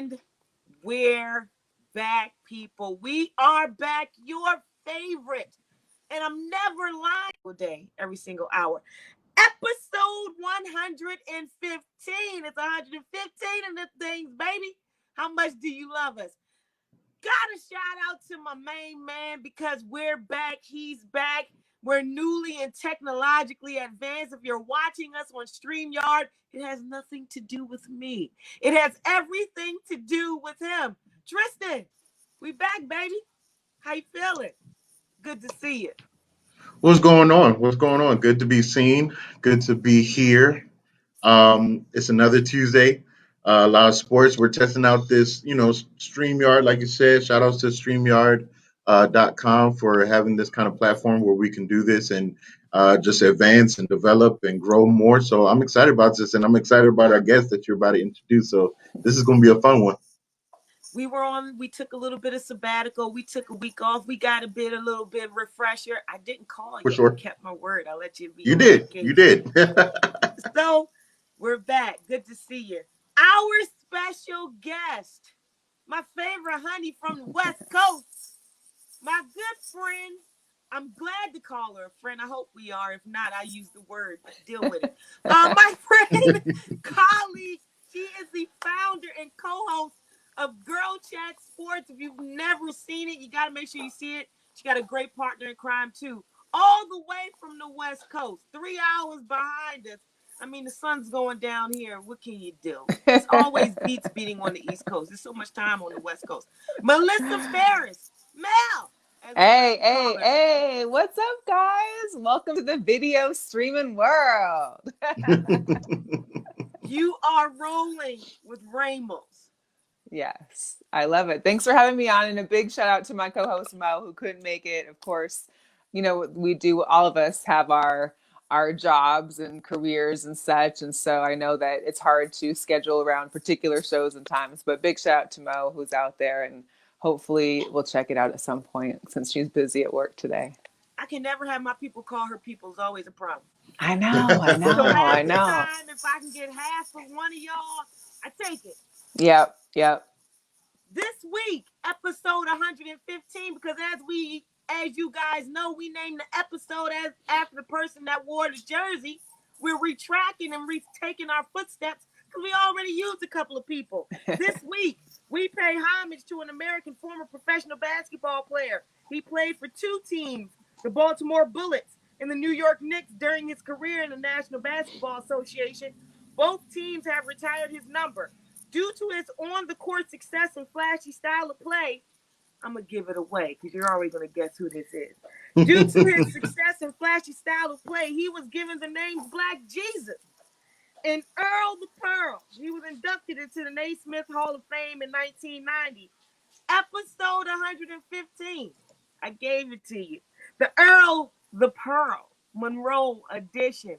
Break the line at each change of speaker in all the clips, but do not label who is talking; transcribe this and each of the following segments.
And we're back, people. We are back, your favorite. And I'm never lying all day, every single hour. Episode 115. It's 115 in the things, baby. How much do you love us? Gotta shout out to my main man because we're back. He's back. We're newly and technologically advanced. If you're watching us on StreamYard, it has nothing to do with me. It has everything to do with him. Tristan, we back, baby. How you feeling? Good to see you.
What's going on? What's going on? Good to be seen. Good to be here. It's another Tuesday. A lot of sports. We're testing out this, StreamYard, like you said. Shout outs to StreamYard.com for having this kind of platform where we can do this and just advance and develop and grow more. So I'm excited about this, and I'm excited about our guest that you're about to introduce. So this is going to be a fun one.
We took a little bit of sabbatical. We took a week off. We got a little bit refresher. I didn't call
For
you. I
sure.
kept my word. I let you be
You
on
did. You
vacation.
did.
So we're back. Good to see you. Our special guest, my favorite honey from the West Coast, my good friend. I'm glad to call her a friend. I hope we are. If not, I use the word, but deal with it. My friend, colleague, she is the founder and co-host of Girl Chat Sports. If you've never seen it, you got to make sure you see it. She got a great partner in crime, too. All the way from the West Coast, 3 hours behind us. I mean, the sun's going down here. What can you do? It's always beats beating on the East Coast. There's so much time on the West Coast. Melissa Ferris, Mel, as we
Hey,
like to call
hey,
her.
hey, what's up, guys? Welcome to the video streaming world.
You are rolling with Ramos.
Yes, I love it. Thanks for having me on. And a big shout out to my co host, Mo, who couldn't make it. Of course, we do, all of us have our jobs and careers and such. And so I know that it's hard to schedule around particular shows and times, but big shout out to Mo, who's out there, and hopefully we'll check it out at some point since she's busy at work today.
I can never have my people call her people. It's always a problem.
I know, I
So
know,
half
I
the
know.
time, if I can get half of one of y'all, I take it.
Yep, yep.
This week, episode 115, because as you guys know, we named the episode as after the person that wore the jersey. We're retracking and retaking our footsteps because we already used a couple of people. This week, we pay homage to an American former professional basketball player. He played for two teams, the Baltimore Bullets and the New York Knicks, during his career in the National Basketball Association. Both teams have retired his number. Due to his on-the-court success and flashy style of play, I'm going to give it away because you're already going to guess who this is. Due to his success and flashy style of play, he was given the name Black Jesus. And Earl the Pearl, he was inducted into the Naismith Hall of Fame in 1990. Episode 115. I gave it to you. The Earl the Pearl, Monroe edition.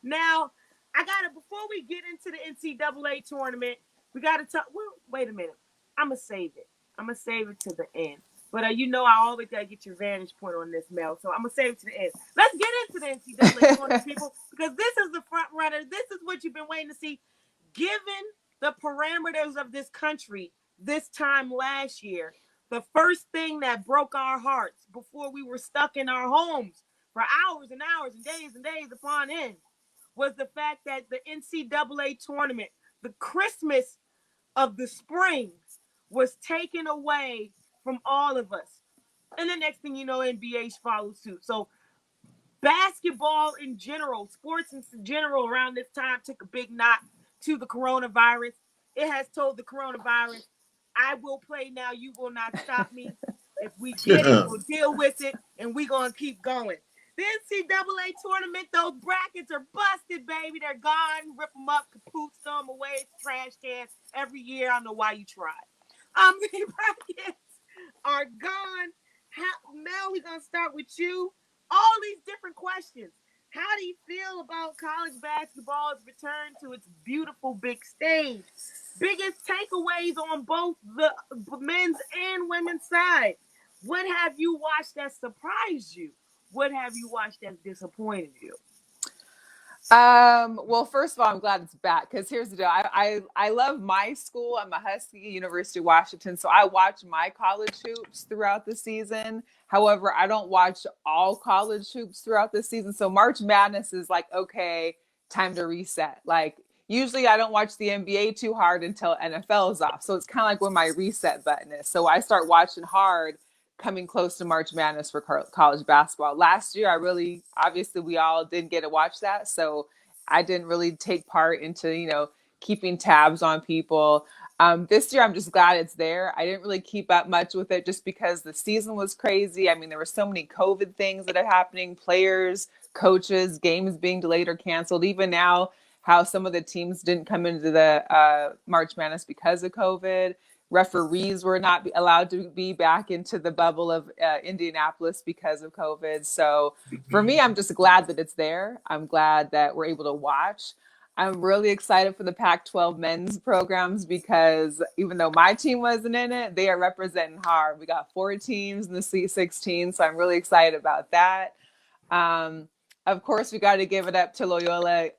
Now, I got to, before we get into the NCAA tournament, we got to talk. Well, wait a minute. I'm going to save it. I'm going to save it to the end. But I always got to get your vantage point on this, Mel. So I'm going to save it to the end. Let's get into the NCAA tournament, people, because this is the front runner. This is what you've been waiting to see. Given the parameters of this country this time last year, the first thing that broke our hearts before we were stuck in our homes for hours and hours and days upon end was the fact that the NCAA tournament, the Christmas of the spring, was taken away from all of us. And the next thing you know, NBA followed suit. So basketball in general, sports in general around this time took a big knock to the coronavirus. It has told the coronavirus, I will play now, you will not stop me. If we get it, we'll deal with it, and we're going to keep going. The NCAA tournament, those brackets are busted, baby. They're gone. Rip them up, kaput, throw them away. It's trash can. Every year, I don't know why you tried. The brackets are gone. Mel, we're going to start with you. All these different questions. How do you feel about college basketball's return to its beautiful big stage? Biggest takeaways on both the men's and women's side. What have you watched that surprised you? What have you watched that disappointed you?
Well, first of all, I'm glad it's back because here's the deal. I love my school. I'm a Husky, University of Washington, so I watch my college hoops throughout the season. However, I don't watch all college hoops throughout the season. So March Madness is like, okay, time to reset. Like usually I don't watch the NBA too hard until NFL is off. So it's kind of like where my reset button is. So I start watching hard coming close to March Madness for college basketball. Last year, I really, obviously, we all didn't get to watch that. So I didn't really take part into, keeping tabs on people. This year, I'm just glad it's there. I didn't really keep up much with it just because the season was crazy. I mean, there were so many COVID things that are happening, players, coaches, games being delayed or canceled. Even now, how some of the teams didn't come into the March Madness because of COVID. Referees were not allowed to be back into the bubble of Indianapolis because of COVID. So for me, I'm just glad that it's there. I'm glad that we're able to watch. I'm really excited for the Pac-12 men's programs because even though my team wasn't in it, they are representing hard. We got 4 teams in the Sweet 16, so I'm really excited about that. Um, of course, we got to give it up to Loyola.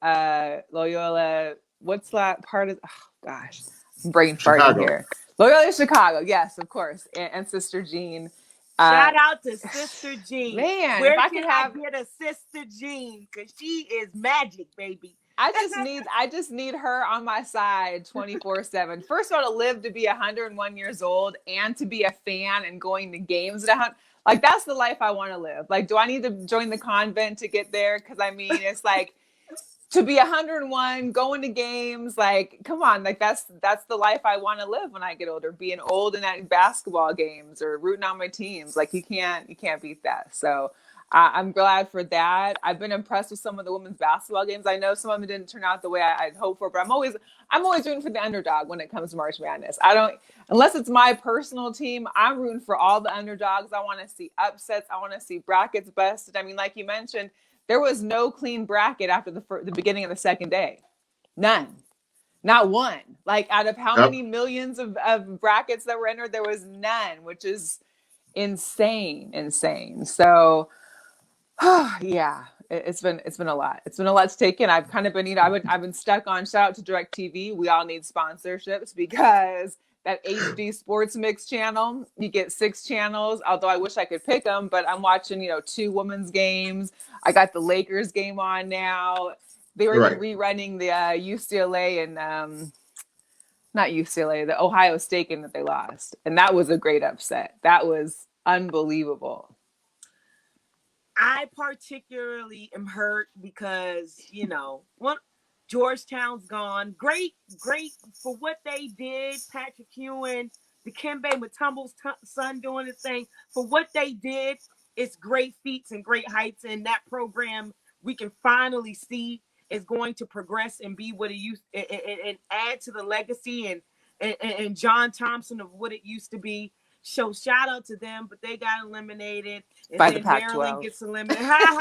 Loyola, what's that part of? Oh, gosh, I'm brain farting
Chicago.
here. Loyola Chicago, yes, of course, and Sister Jean.
Shout out to Sister Jean.
Man,
Where
if I
can
could
I
have,
get a Sister Jean? Because she is magic, baby.
I just need her on my side 24/7. First of all, to live to be 101 years old and to be a fan and going to games at 100, like that's the life I want to live. Like, do I need to join the convent to get there? Because I mean, it's like to be 101 going to games, like come on, like that's the life I want to live when I get older, being old and at basketball games or rooting on my teams. Like you can't beat that. So I'm glad for that. I've been impressed with some of the women's basketball games. I know some of them didn't turn out the way I'd hoped for, but I'm always rooting for the underdog when it comes to March Madness. I don't, unless it's my personal team, I'm rooting for all the underdogs. I want to see upsets. I want to see brackets busted. I mean, like you mentioned, there was no clean bracket after the beginning of the second day. None. Not one. Like out of how
Yep.
many millions of brackets that were entered, there was none, which is insane, insane. So yeah, it's been a lot. It's been a lot to take in. I've kind of been, I've been stuck on, shout out to DirecTV. We all need sponsorships because that HD Sports Mix channel, you get 6 channels. Although I wish I could pick them, but I'm watching, 2 women's games. I got the Lakers game on now. They were even
Right.
rerunning the UCLA and not UCLA, the Ohio State game that they lost, and that was a great upset. That was unbelievable.
I particularly am hurt because, one, Georgetown's gone. Great, great for what they did. Patrick Ewing, Dikembe Mutombo's son doing his thing. For what they did, it's great feats and great heights. And that program, we can finally see is going to progress and be what it used and add to the legacy and John Thompson of what it used to be. So shout out to them, but they got eliminated, and
By the
then Maryland
Pac-12.
gets eliminated. Ha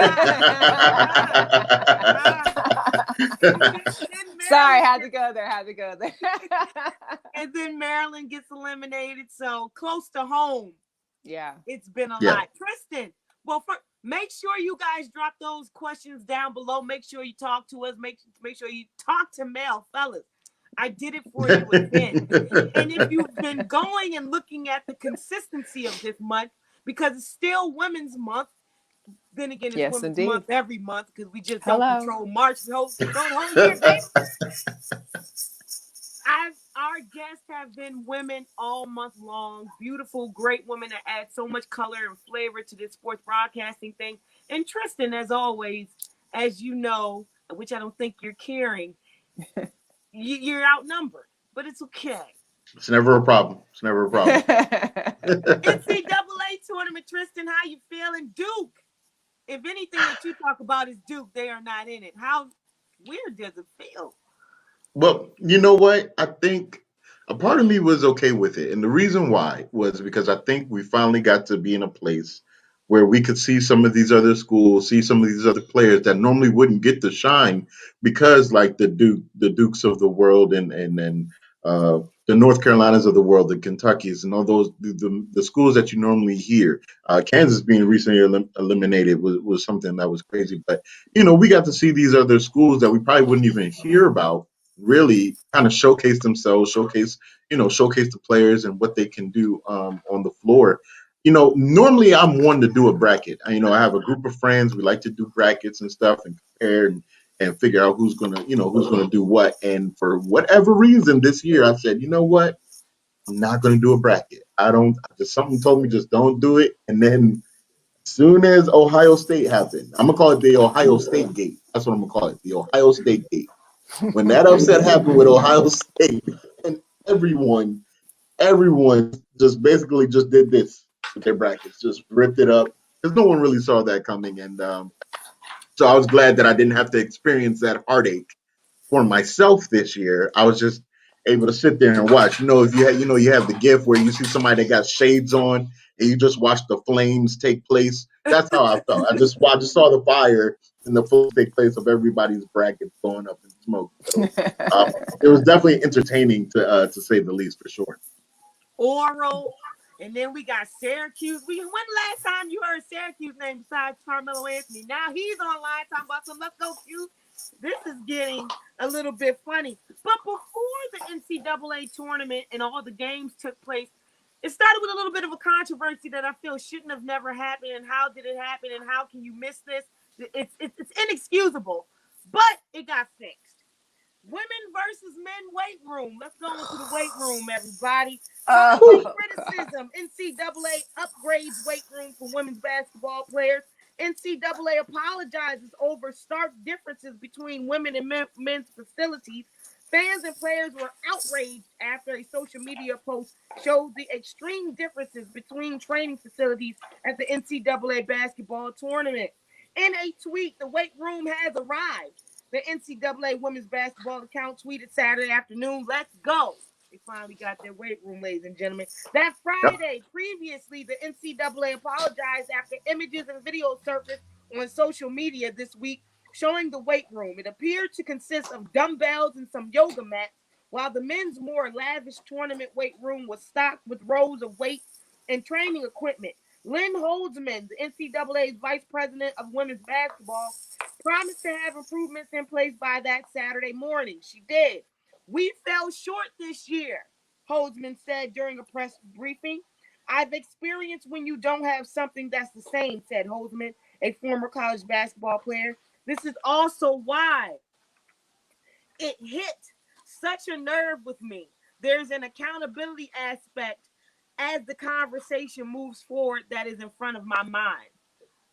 Sorry,
Maryland
had to
gets,
go there. Had to go there.
and then Maryland gets eliminated. So close to home,
Yeah.
it's been a
Yeah.
lot. Tristan, well, make sure you guys drop those questions down below. Make sure you talk to us. Make sure you talk to Mel, fellas. I did it for you again. And if you've been going and looking at the consistency of this month, because it's still Women's Month, then again, it's
Yes,
Women's
indeed.
Month every month because we just
Hello.
don't control March. We control the whole year, baby. Our guests have been women all month long. Beautiful, great women that add so much color and flavor to this sports broadcasting thing. And Tristan, as always, as you know, which I don't think you're caring, you're outnumbered, but it's okay.
It's never a problem. It's never a problem.
NCAA tournament, Tristan, how you feeling? Duke. If anything that you talk about is Duke, they are not in it. How weird does it feel?
Well, you know what? I think a part of me was okay with it. And the reason why was because I think we finally got to be in a place where we could see some of these other schools, see some of these other players that normally wouldn't get to shine because like the Dukes of the world and the North Carolinas of the world, the Kentuckys, and all those the schools that you normally hear. Kansas being recently eliminated was something that was crazy. But we got to see these other schools that we probably wouldn't even hear about really kind of showcase themselves, showcase the players and what they can do on the floor. Normally I'm one to do a bracket. I have a group of friends. We like to do brackets and stuff and compare and figure out who's gonna do what. And for whatever reason this year, I said, you know what? I'm not gonna do a bracket. I don't. Just something told me just don't do it. And then as soon as Ohio State happened, I'm gonna call it the Ohio State gate. That's what I'm gonna call it, the Ohio State gate. When that upset happened with Ohio State, and everyone just basically just did this with their brackets, just ripped it up because no one really saw that coming. And so I was glad that I didn't have to experience that heartache for myself this year. I was just able to sit there and watch. If you have the gift where you see somebody that got shades on and you just watch the flames take place. That's how I felt. I just saw the fire and the flames take place of everybody's brackets going up in smoke. So it was definitely entertaining to say the least, for sure.
Oral. And then we got Syracuse. When last time you heard Syracuse name besides Carmelo Anthony? Now he's online talking about some let's go Cuse. This is getting a little bit funny. But before the NCAA tournament and all the games took place, it started with a little bit of a controversy that I feel shouldn't have never happened. And how did it happen? And how can you miss this? It's inexcusable. But it got fixed. Women versus men weight room. Let's go into the weight room, everybody. Criticism. NCAA upgrades weight room for women's basketball players. NCAA apologizes over stark differences between women and men's facilities. Fans and players were outraged after a social media post showed the extreme differences between training facilities at the NCAA basketball tournament. In a tweet, the weight room has arrived. The NCAA women's basketball account tweeted Saturday afternoon, let's go. They finally got their weight room, ladies and gentlemen. That Friday, previously, the NCAA apologized after images and videos surfaced on social media this week showing the weight room. It appeared to consist of dumbbells and some yoga mats, while the men's more lavish tournament weight room was stocked with rows of weights and training equipment. Lynn Holtzman, the NCAA's vice president of women's basketball, promised to have improvements in place by that Saturday morning. She did. We fell short this year, Holtzman said during a press briefing. I've experienced when you don't have something that's the same, said Holtzman, a former college basketball player. This is also why it hit such a nerve with me. There's an accountability aspect as the conversation moves forward that is in front of my mind.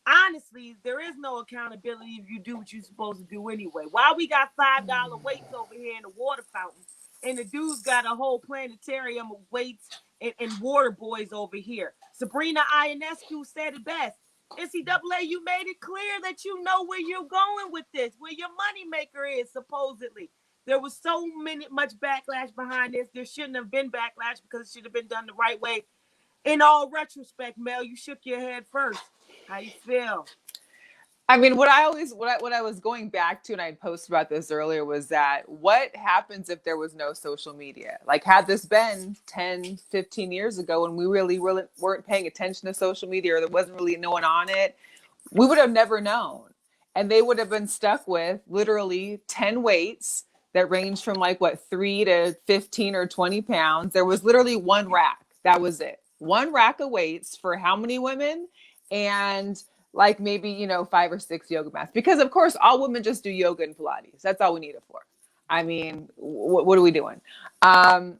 Honestly, there is no accountability if you do what you're supposed to do anyway. Why we got $5 weights over here in the water fountain, and the dude's got a whole planetarium of weights and water boys over here? Sabrina Ionescu said it best. NCAA, you made it clear that you know where you're going with this, where your moneymaker is, supposedly. There was much backlash behind this. There shouldn't have been backlash because it should have been done the right way. In all retrospect, Mel, you shook your head first. How you feel?
I mean, what I was going back to, and I posted about this earlier, was that what happens if there was no social media? Like, had this been 10, 15 years ago when we really weren't paying attention to social media, or there wasn't really no one on it, we would have never known. And they would have been stuck with literally 10 weights that ranged from like 3 to 15 or 20 pounds. There was literally one rack. That was it. One rack of weights for how many women? And like maybe, 5 or 6 yoga mats. Because of course, all women just do yoga and Pilates. That's all we need it for. I mean, what are we doing?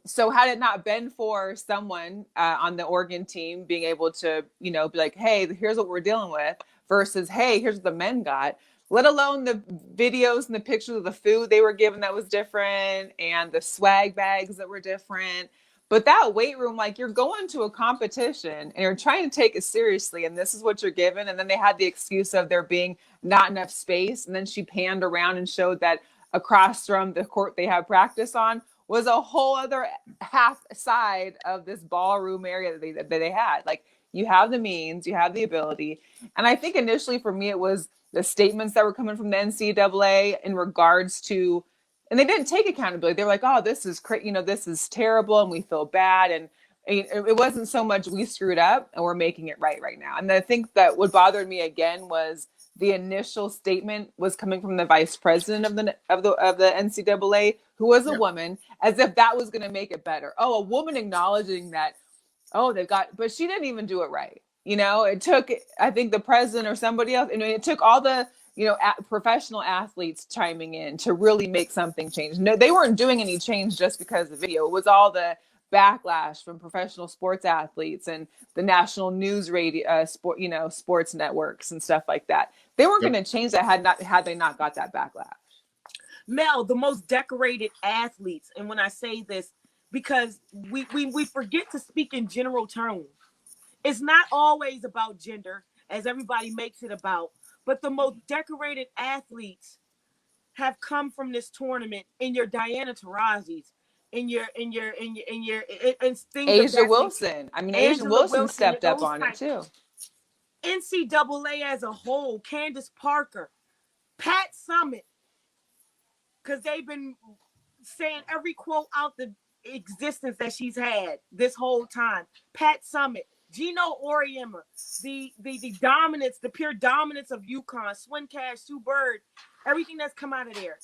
So had it not been for someone on the Oregon team being able to, be like, hey, here's what we're dealing with, versus, hey, here's what the men got, let alone the videos and the pictures of the food they were given that was different and the swag bags that were different. But that weight room, like, you're going to a competition and you're trying to take it seriously, and this is what you're given. And then they had the excuse of there being not enough space. And then she panned around and showed that across from the court they have practice on was a whole other half side of this ballroom area that they had. Like, you have the means, you have the ability. And I think initially for me, it was the statements that were coming from the NCAA in regards to and they didn't take accountability. They were like, "Oh, this is this is terrible, and we feel bad." And it wasn't so much we screwed up and we're making it right now. And I think that what bothered me again was the initial statement was coming from the vice president of the NCAA, who was a
Yeah.
woman, as if that was going to make it better. Oh, a woman acknowledging that. Oh, they've got, but she didn't even do it right. It took, I think, the president or somebody else. It took all the professional athletes chiming in to really make something change. No, they weren't doing any change just because of video. It was all the backlash from professional sports athletes and the national news radio, sports networks and stuff like that. They weren't
Yep.
going to change that had they not got that backlash.
Mel, the most decorated athletes, and when I say this, because we forget to speak in general terms. It's not always about gender, as everybody makes it about, but the most decorated athletes have come from this tournament in your Diana Taurasi's, in things of
Asia
that nature.
Wilson. I mean, Asia
Angela
Wilson
Wilson,
stepped up
those
on it
types.
too.
NCAA as a whole, Candace Parker, Pat Summitt, because they've been saying every quote out the existence that she's had this whole time. Pat Summitt, Gino Auriemma, the dominance, the pure dominance of UConn, Swin Cash, Sue Bird, everything that's come out of there.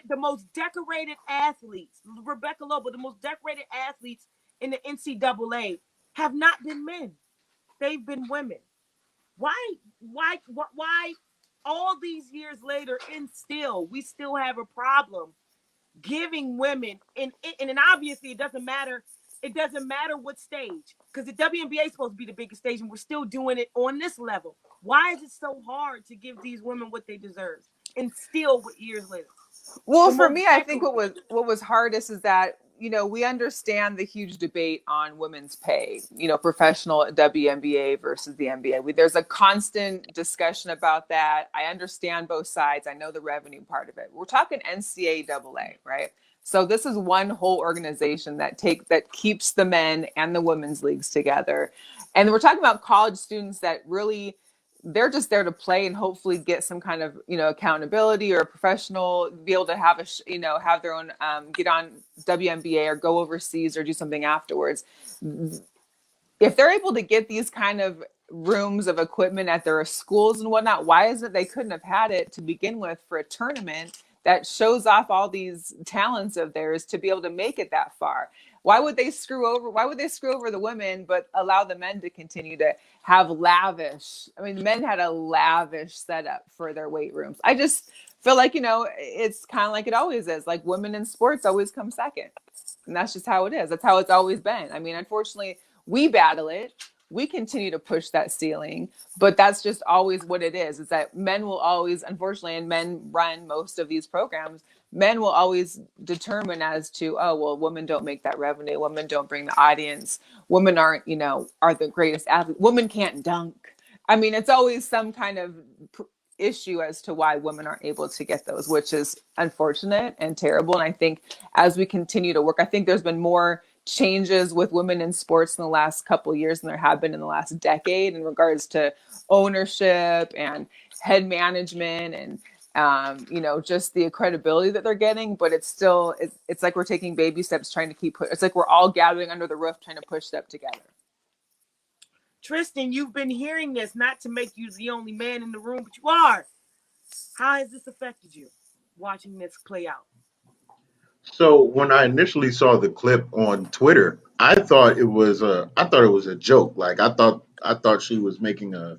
The most decorated athletes, Rebecca Lobo, the most decorated athletes in the NCAA have not been men. They've been women. Why all these years later and still we still have a problem giving women and obviously it doesn't matter what stage, because the WNBA is supposed to be the biggest stage and we're still doing it on this level. Why is it so hard to give these women what they deserve and still years later?
Well, for me, I think what was hardest is that we understand the huge debate on women's pay, professional WNBA versus the NBA. There's a constant discussion about that. I understand both sides. I know the revenue part of it. We're talking NCAA, right? So this is one whole organization that keeps the men and the women's leagues together. And we're talking about college students that really, they're just there to play and hopefully get some kind of accountability or a professional, be able to have have their own get on WNBA or go overseas or do something afterwards. If they're able to get these kind of rooms of equipment at their schools and whatnot, why is it they couldn't have had it to begin with for a tournament that shows off all these talents of theirs to be able to make it that far? Why would they screw over the women but allow the men to continue to have lavish? I mean, men had a lavish setup for their weight rooms. I just feel like, it's kind of like it always is. Like, women in sports always come second. And that's just how it is. That's how it's always been. I mean, unfortunately, we battle it. We continue to push that ceiling, but that's just always what it is that men will always, unfortunately, and men run most of these programs, men will always determine as to, oh, well, women don't make that revenue. Women don't bring the audience. Women aren't, are the greatest athletes. Women can't dunk. I mean, it's always some kind of issue as to why women aren't able to get those, which is unfortunate and terrible. And I think as we continue to work, I think there's been more changes with women in sports in the last couple of years than there have been in the last decade in regards to ownership and head management and just the credibility that they're getting. But it's still, it's like we're taking baby steps trying to it's like we're all gathering under the roof trying to push step together.
Tristan, you've been hearing this, not to make you the only man in the room, but you are. How has this affected you watching this play out?
So when I initially saw the clip on Twitter, I thought it was a joke. Like I thought she was making a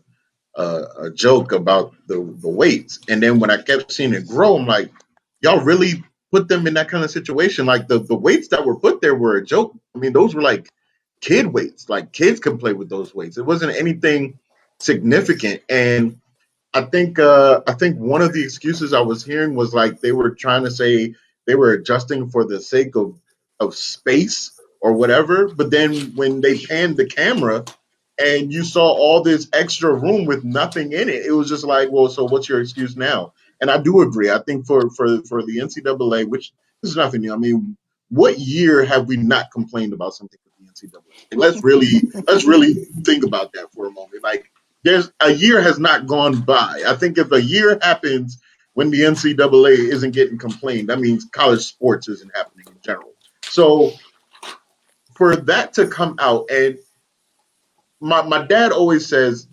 joke about the weights. And then when I kept seeing it grow, I'm like, y'all really put them in that kind of situation? Like the weights that were put there were a joke. I mean, those were like kid weights. Like kids can play with those weights. It wasn't anything significant. And I think one of the excuses I was hearing was like they were trying to say they were adjusting for the sake of space or whatever. But then when they panned the camera and you saw all this extra room with nothing in it, it was just like, well, so what's your excuse now? And I do agree. I think for the NCAA, which this is nothing new. I mean, what year have we not complained about something with the NCAA? Let's really think about that for a moment. Like there's a year has not gone by. I think if a year happens when the NCAA isn't getting complained, that means college sports isn't happening in general. So for that to come out, and my dad always says,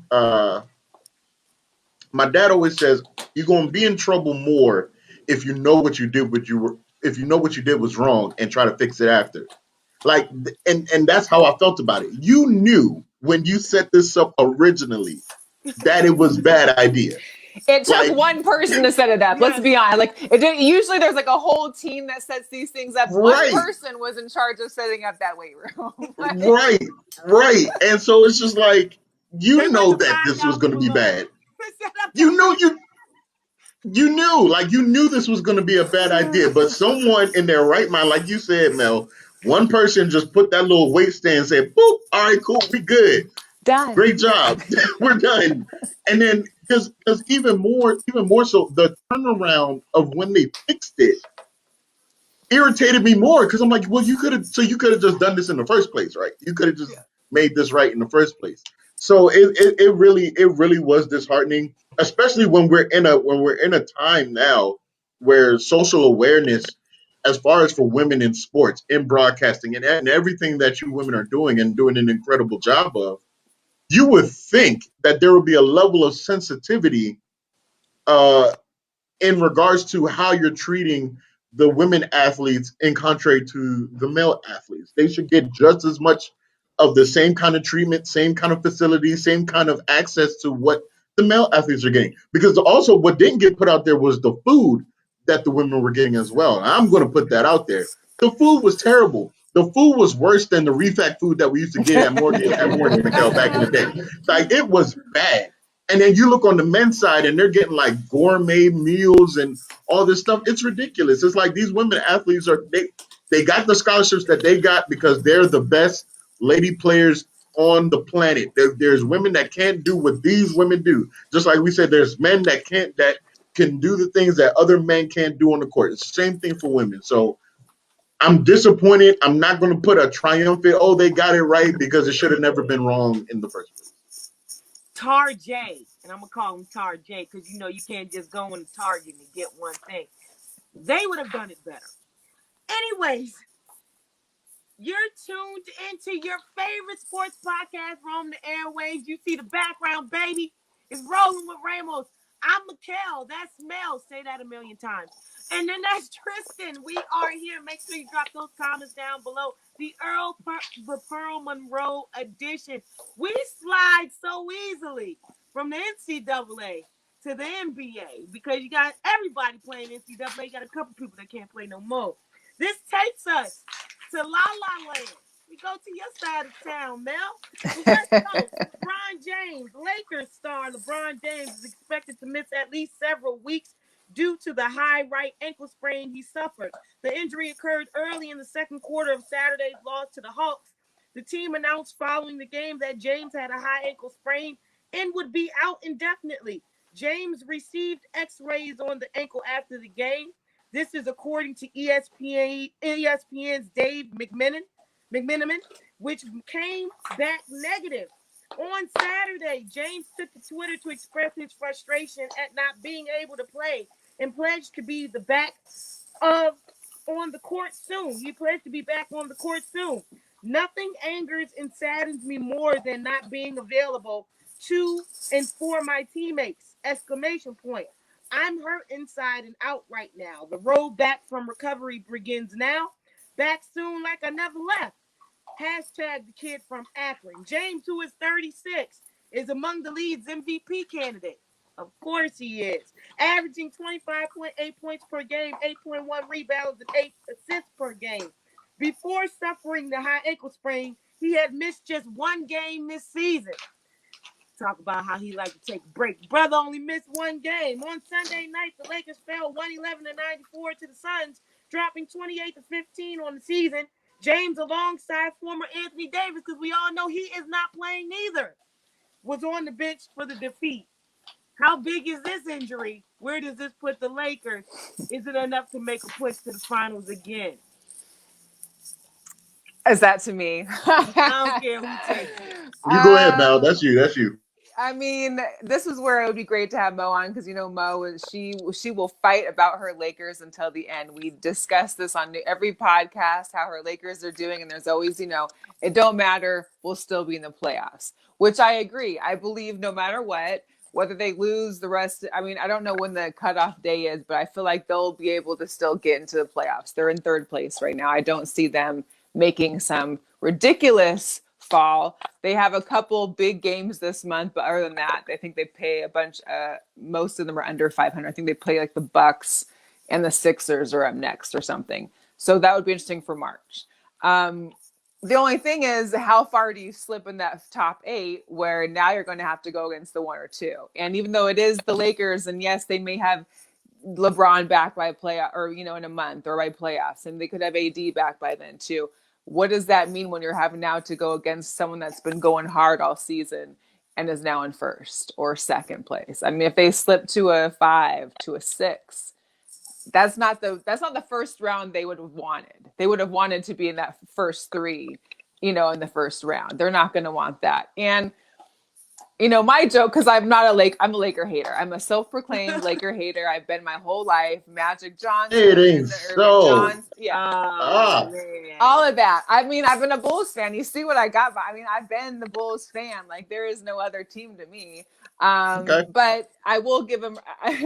you're gonna be in trouble more if you know what you did, but you were if you know what you did was wrong and try to fix it after. Like, and that's how I felt about it. You knew when you set this up originally that it was bad idea.
It took
Like,
one person to set it up. Let's
Yes.
be honest. Like it did, usually there's like a whole team that sets these things up. One
right,
person was in charge of setting up that weight room. Like,
right, right. And so it's just like,
They
you
went
know
to
that this was
$5
going to be
below.
bad.
Set up
You
that
know you knew, like, you knew this was going to be a bad idea, but someone in their right mind, like you said, Mel, one person just put that little weight stand and said, boop, all right, cool, we good.
done.
Great job. We're done. And then because even more so, the turnaround of when they fixed it irritated me more because I'm like, well, you could have just done this in the first place, right? You could have just made this right in the first place. So it really was disheartening, especially when we're in a time now where social awareness, as far as for women in sports, in broadcasting, and everything that you women are doing and doing an incredible job of, you would think that there would be a level of sensitivity uh, in regards to how you're treating the women athletes in contrary to the male athletes. They should get just as much of the same kind of treatment, same kind of facilities, same kind of access to what the male athletes are getting. Because also what didn't get put out there was the food that the women were getting as well. And I'm going to put that out there. The food was terrible. The food was worse than the refact food that we used to get at Morgan McDowell back in the day. Like, it was bad. And then you look on the men's side and they're getting like gourmet meals and all this stuff. It's ridiculous. It's like these women athletes they got the scholarships that they got because they're the best lady players on the planet. There's women that can't do what these women do. Just like we said, there's men that can do the things that other men can't do on the court. It's the same thing for women. So I'm disappointed. I'm not going to put a triumphant, oh, they got it right, because it should have never been wrong in the first place.
Tar J, and I'm gonna call him Tar J because you know you can't just go into Target and get one thing. They would have done it better. Anyways, you're tuned into your favorite sports podcast, Roam the Airwaves. You see the background, baby. It's Rolling with Ramos. I'm Mikkel. That's Mel. Say that a million times. And then that's Tristan. We are here. Make sure you drop those comments down below. The the Pearl Monroe edition. We slide so easily from the NCAA to the NBA because you got everybody playing NCAA. You got a couple people that can't play no more. This takes us to La La Land. We go to your side of town, Mel. The West Coast, LeBron James, Lakers star LeBron James is expected to miss at least several weeks due to the high right ankle sprain he suffered. The injury occurred early in the second quarter of Saturday's loss to the Hawks. The team announced following the game that James had a high ankle sprain and would be out indefinitely. James received x-rays on the ankle after the game. This is according to ESPN's Dave McMenamin, which came back negative. On Saturday, James took to Twitter to express his frustration at not being able to play and pledged to be the back of on the court soon. He pledged to be back on the court soon. Nothing angers and saddens me more than not being available to and for my teammates! Exclamation point. I'm hurt inside and out right now. The road back from recovery begins now. Back soon like I never left. Hashtag the kid from Akron. James, who is 36, is among the league's MVP candidates. Of course he is. Averaging 25.8 points per game, 8.1 rebounds, and 8 assists per game. Before suffering the high ankle sprain, he had missed just one game this season. Talk about how he liked to take a break. Brother only missed one game. On Sunday night, the Lakers fell 111-94 to the Suns, dropping 28-15 on the season. James, alongside former Anthony Davis, because we all know he is not playing neither, was on the bench for the defeat. How big is this injury? Where does this put the Lakers? Is it enough to make a push to the finals again?
Is that to me?
I don't care who takes it.
You go ahead, Mal. That's you. That's you.
I mean, this is where it would be great to have Mo on because Mo is she will fight about her Lakers until the end. We discuss this on every podcast how her Lakers are doing, and there's always it don't matter, we'll still be in the playoffs, which I agree. I believe no matter what, whether they lose the rest. I mean, I don't know when the cutoff day is, but I feel like they'll be able to still get into the playoffs. They're in third place right now. I don't see them making some ridiculous fall. They have a couple big games this month, but other than that, I think they pay a bunch. Most of them are under 500. I think they play like the Bucks and the Sixers are up next or something. So that would be interesting for March. The only thing is, how far do you slip in that top 8 where now you're going to have to go against the 1 or 2? And even though it is the Lakers, and yes, they may have LeBron back by playoff or, in a month or by playoffs, and they could have AD back by then too. What does that mean when you're having now to go against someone that's been going hard all season and is now in first or second place? I mean, if they slip to a 5, to a 6, that's not the first round they would have wanted. They would have wanted to be in that first 3, in the first round. They're not going to want that. And my joke, because I'm a Laker hater. I'm a self-proclaimed Laker hater. I've been my whole life. Magic Johnson,
It ain't
Irvin
so.
Johnson, yeah.
Ah,
All of that. I mean, I've been a Bulls fan. You see what I got. I mean, I've been the Bulls fan. Like, there is no other team to me.
okay.
But I will give him.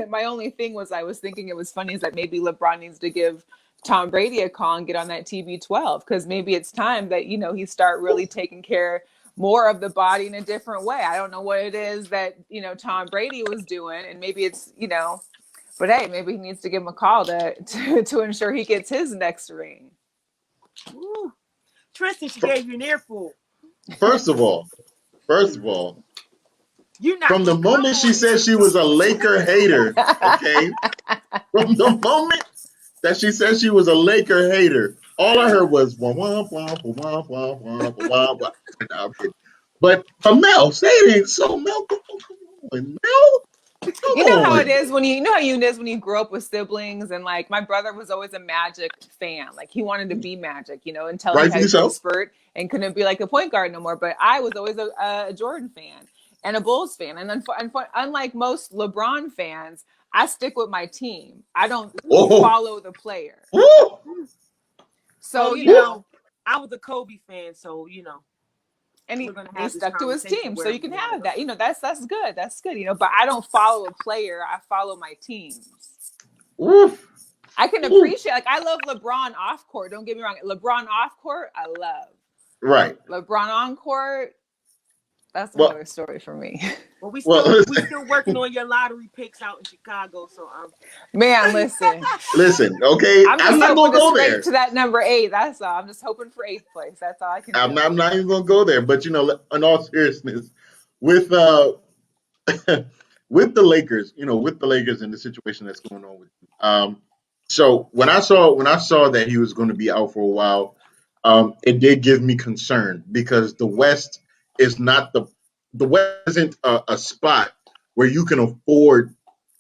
My only thing was I was thinking it was funny is that maybe LeBron needs to give Tom Brady a call and get on that TB12 because maybe it's time that he start really taking care more of the body in a different way. I don't know what it is that Tom Brady was doing, and maybe it's but hey, maybe he needs to give him a call to ensure he gets his next ring.
Ooh. Tristan, she gave you an earful.
First of all,
You not
from the moment she said she was a Laker hater, okay, from the moment that she said she was a Laker hater, all I heard was wah wah wah wah wah wah wah wah. No, I'm kidding. But Mel, say it ain't so. Mel, come on, Mel, come
You know how
on.
it is when it is when you grow up with siblings, and like my brother was always a Magic fan. Like he wanted to be Magic, until he had
Rightfully
a growth
so.
spurt and couldn't be like a point guard no more. But I was always a Jordan fan and a Bulls fan. And unlike most LeBron fans, I stick with my team. I don't
Oh,
follow the player.
woo,
So,
woo.
I was a Kobe fan, so
and
we're gonna
he
have this
stuck to his
conversation
team. So
wherever
you can
we want to
have
go.
that. That's good. That's good, But I don't follow a player. I follow my teams.
Woo.
I can
Woo.
appreciate, like, I love LeBron off court. Don't get me wrong. LeBron off court, I love.
Right.
LeBron on court, that's
Well,
another story for me.
Well, we
listen,
still working on your lottery picks out in Chicago, so
Man, listen,
listen. Okay,
I'm
I'm
just
not
hoping
gonna
to
go
scrape
there.
to that number 8. That's all. I'm just hoping for 8th place. That's all I can do.
I'm not even gonna go there. But in all seriousness, with with the Lakers and the situation that's going on with them. So when I saw that he was going to be out for a while, it did give me concern because the West isn't a spot where you can afford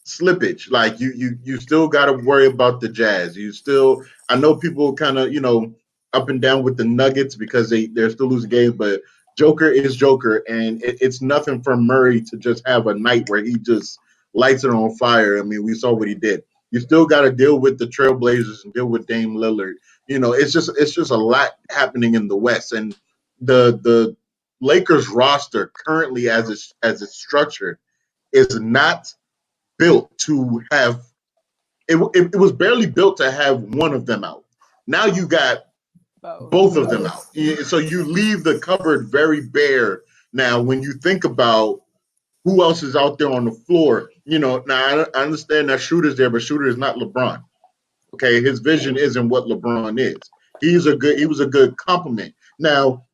slippage. Like you still got to worry about the Jazz. I know people kind of up and down with the Nuggets because they're still losing games, but Joker is Joker, and it's nothing for Murray to just have a night where he just lights it on fire. I mean, we saw what he did. You still got to deal with the Trailblazers and deal with Dame Lillard. It's just a lot happening in the West, and the Lakers roster currently as it's structured is not built to have. It was barely built to have one of them out. Now you got both of them out. So you leave the cupboard very bare. Now, when you think about who else is out there on the floor, now I understand that Shooter's there, but Shooter is not LeBron. Okay, his vision isn't what LeBron is. He was a good compliment. Now,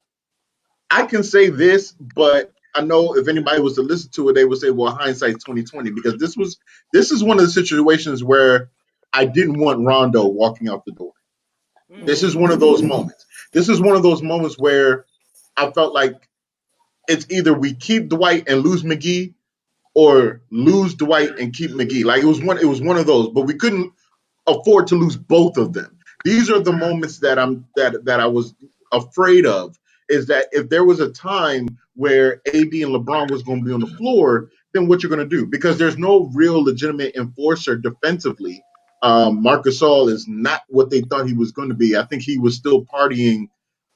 I can say this, but I know if anybody was to listen to it, they would say, "Well, hindsight's 2020," because this is one of the situations where I didn't want Rondo walking out the door. This is one of those moments. This is one of those moments where I felt like it's either we keep Dwight and lose McGee, or lose Dwight and keep McGee. Like it was one of those, but we couldn't afford to lose both of them. These are the moments that I was afraid of is that if there was a time where AD and LeBron was going to be on the floor, then what you're going to do? Because there's no real legitimate enforcer defensively. Marc Gasol is not what they thought he was going to be. I think he was still partying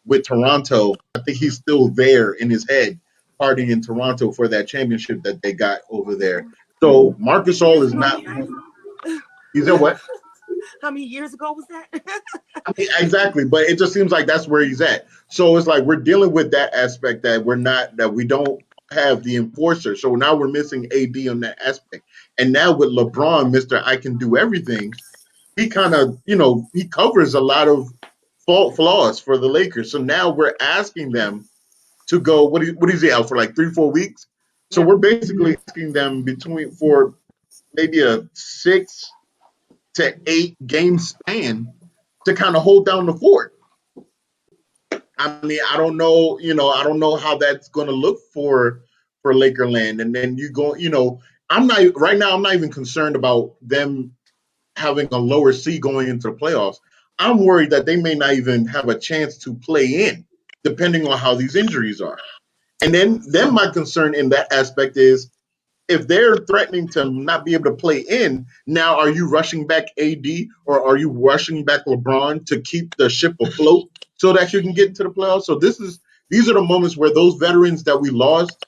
with Toronto. I think he's still there in his head, partying in Toronto for that championship that they got over there. So Marc
How many
Gasol
years
is
ago
not.
was that?
He's in what?
How many years ago was that?
I mean, exactly, but it just seems like that's where he's at. So it's like we're dealing with that aspect that we don't have the enforcer. So now we're missing AD on that aspect. And now with LeBron, Mister I can do everything, he kind of, he covers a lot of fault flaws for the Lakers. So now we're asking them to go. What is he out for, like 3-4 weeks? So
Yeah.
we're basically asking them between for maybe a 6 to 8 game span to kind of hold down the fort. I mean, I don't know, I don't know how that's going to look for Lakerland. And then you go, I'm not right now. I'm not even concerned about them having a lower seed going into the playoffs. I'm worried that they may not even have a chance to play in, depending on how these injuries are. And then my concern in that aspect is if they're threatening to not be able to play in, now are you rushing back AD or are you rushing back LeBron to keep the ship afloat so that you can get into the playoffs? So these are the moments where those veterans that we lost,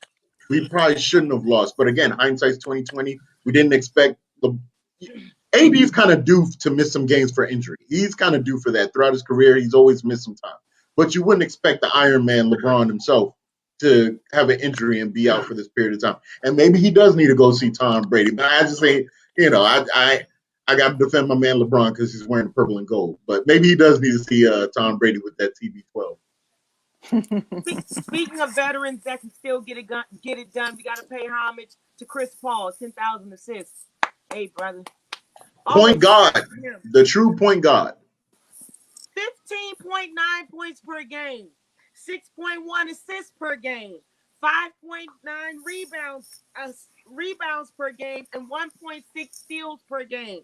we probably shouldn't have lost. But again, hindsight's 2020. We didn't expect the AD's kind of due to miss some games for injury. He's kind of due for that throughout his career. He's always missed some time. But you wouldn't expect the Iron Man, LeBron himself, to have an injury and be out for this period of time. And maybe he does need to go see Tom Brady. But I just say, I got to defend my man LeBron because he's wearing purple and gold. But maybe he does need to see Tom Brady with that TB12.
Speaking of veterans that can still get it done, we got to pay homage to Chris Paul, 10,000 assists. Hey, brother.
Point
Always
guard,
respect him.
the true point guard.
15.9 points per game, 6.1 assists per game, 5.9 rebounds per game, and 1.6 steals per game.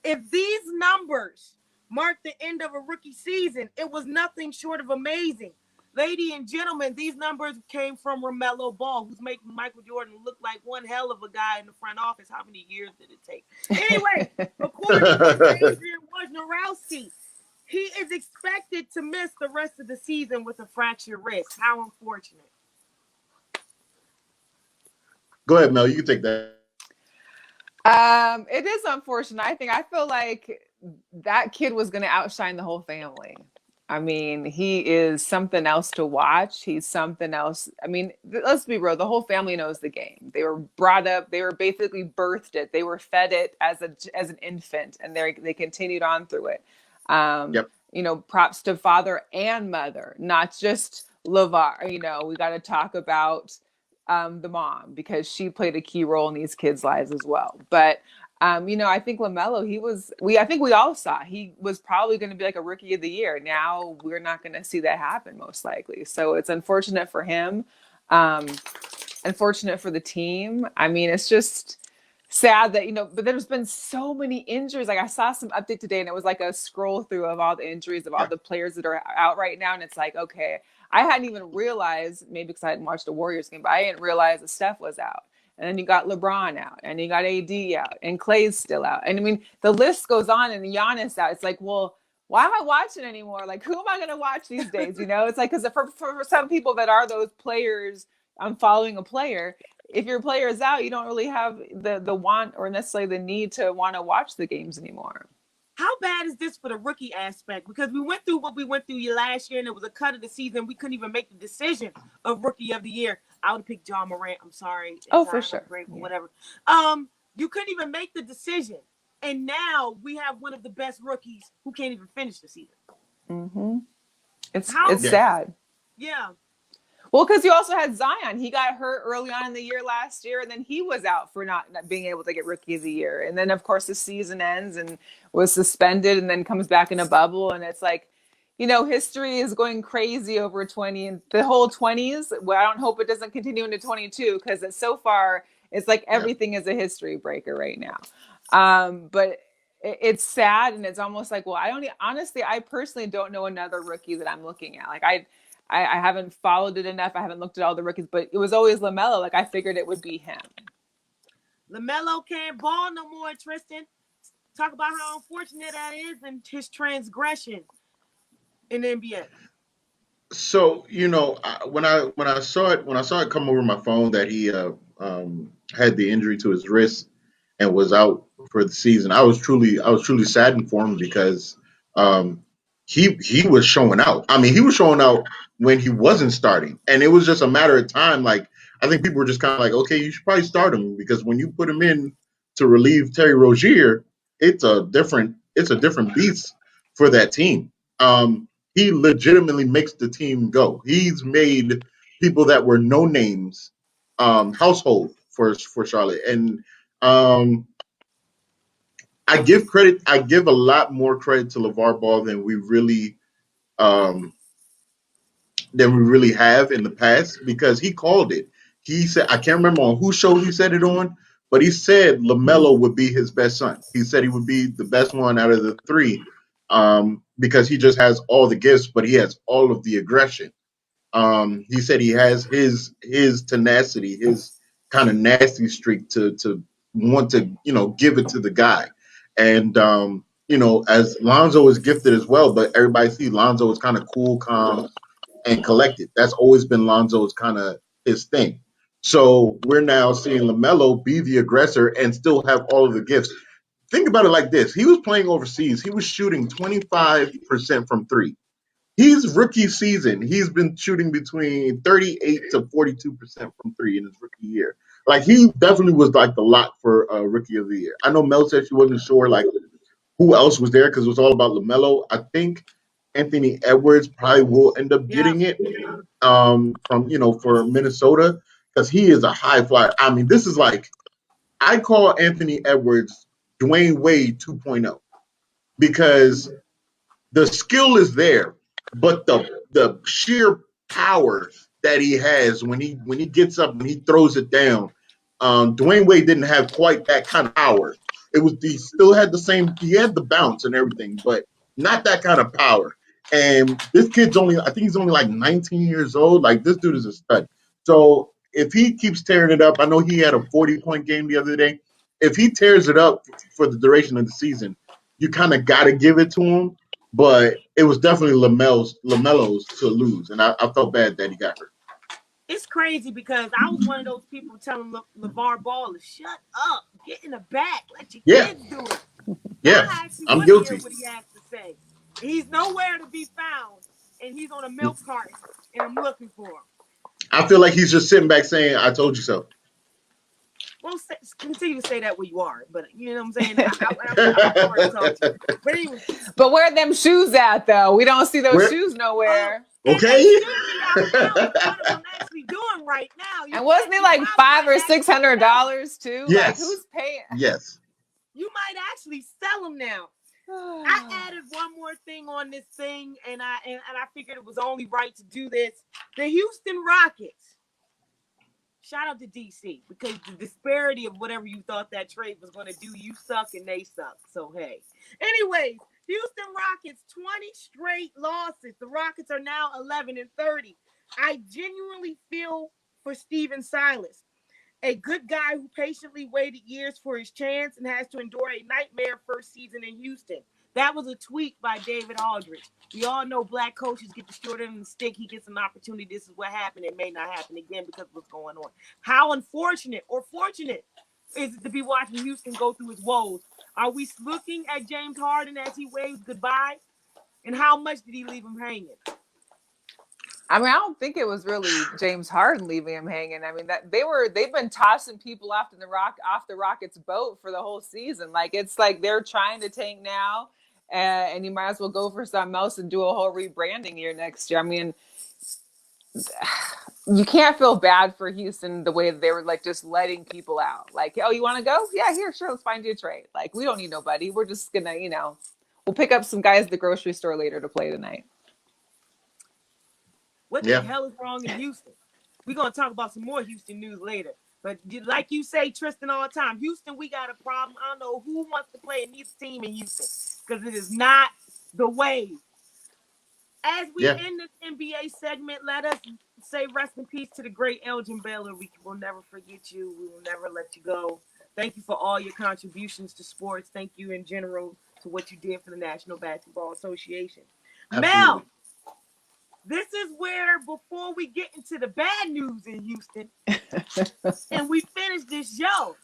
If these numbers mark the end of a rookie season, it was nothing short of amazing. Ladies and gentlemen, these numbers came from Romello Ball, who's making Michael Jordan look like one hell of a guy in the front office. How many years did it take? Anyway, according to Adrian Wojnarowski, he is expected to miss the rest of the season with a fractured wrist. How unfortunate.
Go ahead, Mel. You can take that.
It is unfortunate. I feel like that kid was going to outshine the whole family. I mean, he is something else to watch. He's something else. I mean, let's be real. The whole family knows the game. They were brought up. They were basically birthed it. They were fed it as an infant, and they continued on through it.
Yep.
Props to father and mother, not just LeVar. We got to talk about the mom because she played a key role in these kids' lives as well. But I think LaMelo, I think we all saw he was probably going to be like a rookie of the year. Now we're not going to see that happen most likely. So it's unfortunate for him. Unfortunate for the team. I mean, it's just sad that, but there's been so many injuries. Like I saw some update today and it was like a scroll through of all the injuries of all the players that are out right now. And it's like, okay, I hadn't even realized, maybe because I hadn't watched the Warriors game, but I didn't realize that Steph was out. And then you got LeBron out, and you got AD out, and Clay's still out. And I mean, the list goes on, and Giannis out. It's like, well, why am I watching anymore? Like, who am I going to watch these days? It's like, because for some people that are those players, I'm following a player. If your player is out, you don't really have the want or necessarily the need to want to watch the games anymore.
How bad is this for the rookie aspect? Because we went through what we went through last year, and it was a cut of the season. We couldn't even make the decision of rookie of the year. I would pick John Morant. I'm sorry.
For sure.
Great, whatever. You couldn't even make the decision, and now we have one of the best rookies who can't even finish the season.
Mm-hmm. It's sad.
Yeah.
Well, because you also had Zion. He got hurt early on in the year last year, and then he was out for not being able to get Rookie of the Year. And then, of course, the season ends and was suspended and then comes back in a bubble. And it's like, history is going crazy over 20 and the whole 20s. Well, I don't hope it doesn't continue into 22 because so far it's like everything is a history breaker right now. But it's sad, and it's almost like, well, I personally don't know another rookie that I'm looking at. Like I haven't followed it enough. I haven't looked at all the rookies, but it was always LaMelo. Like I figured it would be him.
LaMelo can't ball no more, Tristan. Talk about how unfortunate that is and his transgression in the NBA.
So when I saw it come over my phone that he had the injury to his wrist and was out for the season, I was truly saddened for him because um, he was showing out. I mean, he was showing out when he wasn't starting, and it was just a matter of time. Like I think people were just kind of like, okay, you should probably start him because when you put him in to relieve Terry Rozier, it's a different beast for that team. He legitimately makes the team go. He's made people that were no names household for Charlotte, and um, I give credit. I give a lot more credit to LeVar Ball um, than we really have in the past because he called it. He said, I can't remember on whose show he said it on, but he said LaMelo would be his best son. He said he would be the best one out of the three because he just has all the gifts, but he has all of the aggression. He said he has his tenacity, his kind of nasty streak to want to give it to the guy, and as Lonzo is gifted as well, but everybody sees Lonzo is kind of cool, calm, and collected. That's always been Lonzo's kind of his thing. So we're now seeing LaMelo be the aggressor and still have all of the gifts. Think about it like this: he was playing overseas. He was shooting 25% from three. He's rookie season. He's been shooting between 38 to 42% from three in his rookie year. Like he definitely was like the lock for rookie of the year. I know Mel said she wasn't sure like who else was there because it was all about LaMelo. I think Anthony Edwards probably will end up
Yeah.
getting it from for Minnesota because he is a high flyer. I mean, this is like I call Anthony Edwards Dwayne Wade 2.0 because the skill is there, but the sheer power that he has when he gets up and he throws it down, Dwayne Wade didn't have quite that kind of power. He still had the same. He had the bounce and everything, but not that kind of power. And this kid's I think he's only like 19 years old. Like this dude is a stud. So if he keeps tearing it up, I know he had a 40-point game the other day. If he tears it up for the duration of the season, you kind of got to give it to him, but it was definitely Lamelo's to lose, and I felt bad that he got hurt.
It's crazy because I was one of those people telling LeVar Ball to shut up, get in the back, let your
Yeah,
kids do it. Now
yeah,
I actually
I'm
want to hear
guilty.
what he has to say. He's nowhere to be found, and he's on a milk carton, and I'm looking for him.
I feel like he's just sitting back saying, "I told you so."
Well, continue to say that where you are, but you know what I'm saying. I'm looking forward to talk to you. But anyway,
But where are them shoes at though? We don't see those
Where?
shoes nowhere.
and
Okay.
they should be out now. What one of them actually doing right now?
And wasn't it like $500 or $600 too? Like
Yes.
who's paying?
Yes.
You might actually sell them now. I added one more thing on this thing, and I figured it was only right to do this. The Houston Rockets. Shout out to DC because the disparity of whatever you thought that trade was going to do, you suck and they suck. So hey. Anyways, Houston Rockets 20 straight losses. The Rockets are now 11-30. I genuinely feel for Steven Silas, a good guy who patiently waited years for his chance and has to endure a nightmare first season in Houston. That was a tweet by David Aldridge. We all know black coaches get the short end of the stick. He gets an opportunity. This is what happened. It may not happen again because of what's going on. How unfortunate or fortunate is it to be watching Houston go through his woes? Are we looking at James Harden as he waves goodbye? And how much did he leave him hanging?
I mean, I don't think it was really James Harden leaving him hanging. I mean, that they've been tossing people off the Rockets boat for the whole season. Like it's like they're trying to tank now, and you might as well go for something else and do a whole rebranding year next year. I mean, you can't feel bad for Houston the way that they were like just letting people out. Like, oh, you want to go? Yeah, here, sure, let's find you a trade. Like, we don't need nobody. We're just gonna, we'll pick up some guys at the grocery store later to play tonight.
What the hell is wrong in Houston? We're going to talk about some more Houston news later. But like you say, Tristan, all the time, Houston, we got a problem. I don't know who wants to play in this team in Houston because it is not the Wave. As we
Yeah,
end this NBA segment, let us say rest in peace to the great Elgin Baylor. We will never forget you. We will never let you go. Thank you for all your contributions to sports. Thank you in general to what you did for the National Basketball Association.
absolutely.
Mel, this is where, before we get into the bad news in Houston and we finish this show,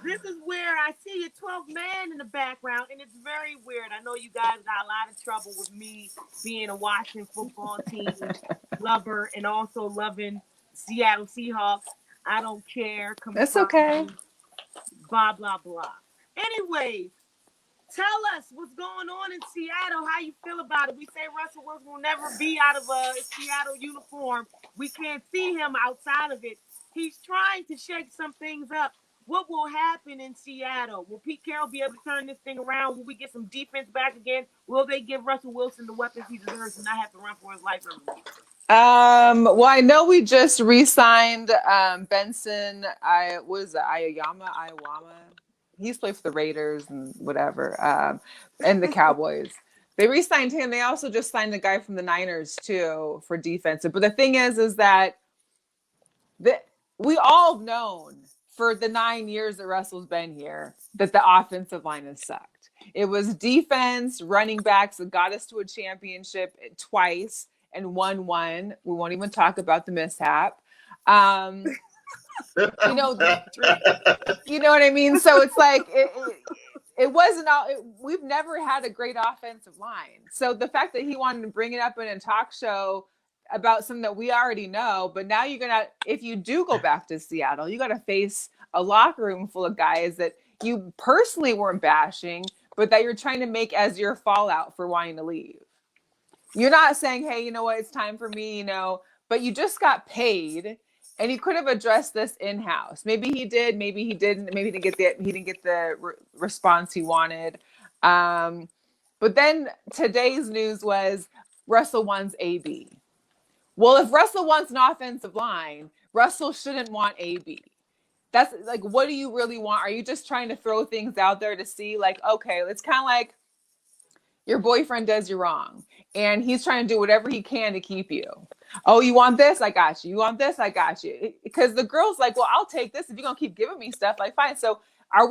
this is where I see your 12th man in the background, and it's very weird. I know you guys got a lot of trouble with me being a Washington football team lover and also loving Seattle Seahawks. I don't care.
That's
Confirm
okay.
me. Blah, blah, blah. Anyways, tell us what's going on in Seattle. How you feel about it? We say Russell Wilson will never be out of a Seattle uniform. We can't see him outside of it. He's trying to shake some things up. What will happen in Seattle? Will Pete Carroll be able to turn this thing around? Will we get some defense back again? Will they give Russell Wilson the weapons he deserves and not have to run for his life every week?
Well, I know we just re-signed Benson. Iwama. He's played for the Raiders and whatever, and the Cowboys. They re-signed him. They also just signed the guy from the Niners too for defensive. But the thing is that we all have known for the 9 years that Russell's been here that the offensive line has sucked. It was defense, running backs that got us to a championship twice and won one. We won't even talk about the mishap. You know, you know what I mean? So it's like it wasn't all. We've never had a great offensive line. So the fact that he wanted to bring it up in a talk show about something that we already know, but now you're gonna, if you do go back to Seattle, you got to face a locker room full of guys that you personally weren't bashing, but that you're trying to make as your fallout for wanting to leave. You're not saying, hey, you know what, it's time for me, but you just got paid and you could have addressed this in-house. Maybe he did, maybe he didn't, maybe he didn't get the response he wanted. But then today's news was Russell wants AB. Well, if Russell wants an offensive line, Russell shouldn't want AB. That's like, what do you really want? Are you just trying to throw things out there to see, like, okay, it's kind of like your boyfriend does you wrong and he's trying to do whatever he can to keep you. Oh, you want this? I got you. You want this? I got you. Because the girl's like, well, I'll take this if you're going to keep giving me stuff. Like, fine. So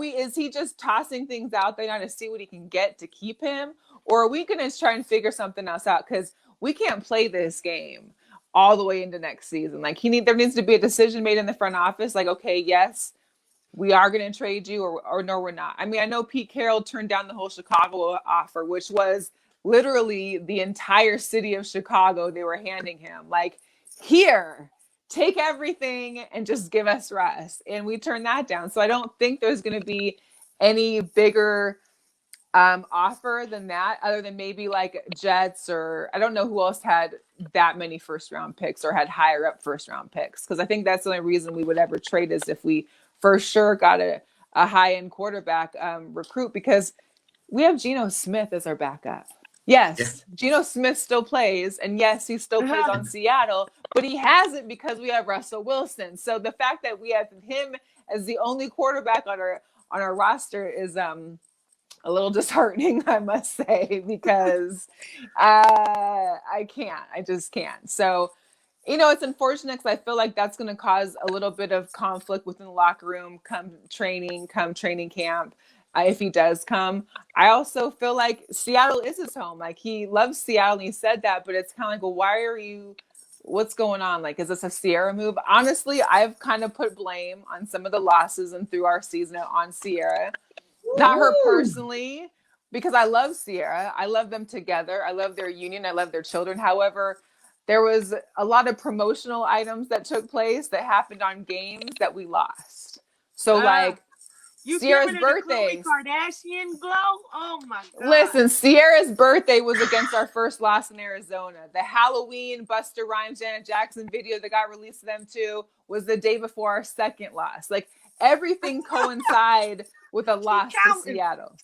is he just tossing things out there now to see what he can get to keep him? Or are we going to try and figure something else out? Because we can't play this game all the way into next season. Like there needs to be a decision made in the front office. Like, okay, yes, we are going to trade you, or no, we're not. I mean, I know Pete Carroll turned down the whole Chicago offer, which was literally the entire city of Chicago. They were handing him like, here, take everything and just give us Russ. And we turned that down. So I don't think there's going to be any bigger offer than that, other than maybe like Jets, or I don't know who else had that many first round picks or had higher up first round picks. Because I think that's the only reason we would ever trade is if we for sure got a high end quarterback recruit, because we have Geno Smith as our backup. Yes, yeah. Geno Smith still plays, and yes, he still plays on Seattle, but he hasn't because we have Russell Wilson. So the fact that we have him as the only quarterback on our roster is a little disheartening, I must say, because I just can't. So, it's unfortunate because I feel like that's going to cause a little bit of conflict within the locker room come training camp. If he does come, I also feel like Seattle is his home. Like, he loves Seattle and he said that, but it's kind of like, well, what's going on? Like, is this a Sierra move? Honestly, I've kind of put blame on some of the losses and through our season on Sierra. Not her personally, because I love Sierra. I love them together. I love their union. I love their children. However, there was a lot of promotional items that took place that happened on games that we lost. So, Sierra's birthday.
The Khloe Kardashian glow? Oh, my God.
Listen, Sierra's birthday was against our first loss in Arizona. The Halloween Busta Rhymes, Janet Jackson video that got released to them, too, was the day before our second loss. Like, everything coincide with a loss to Seattle.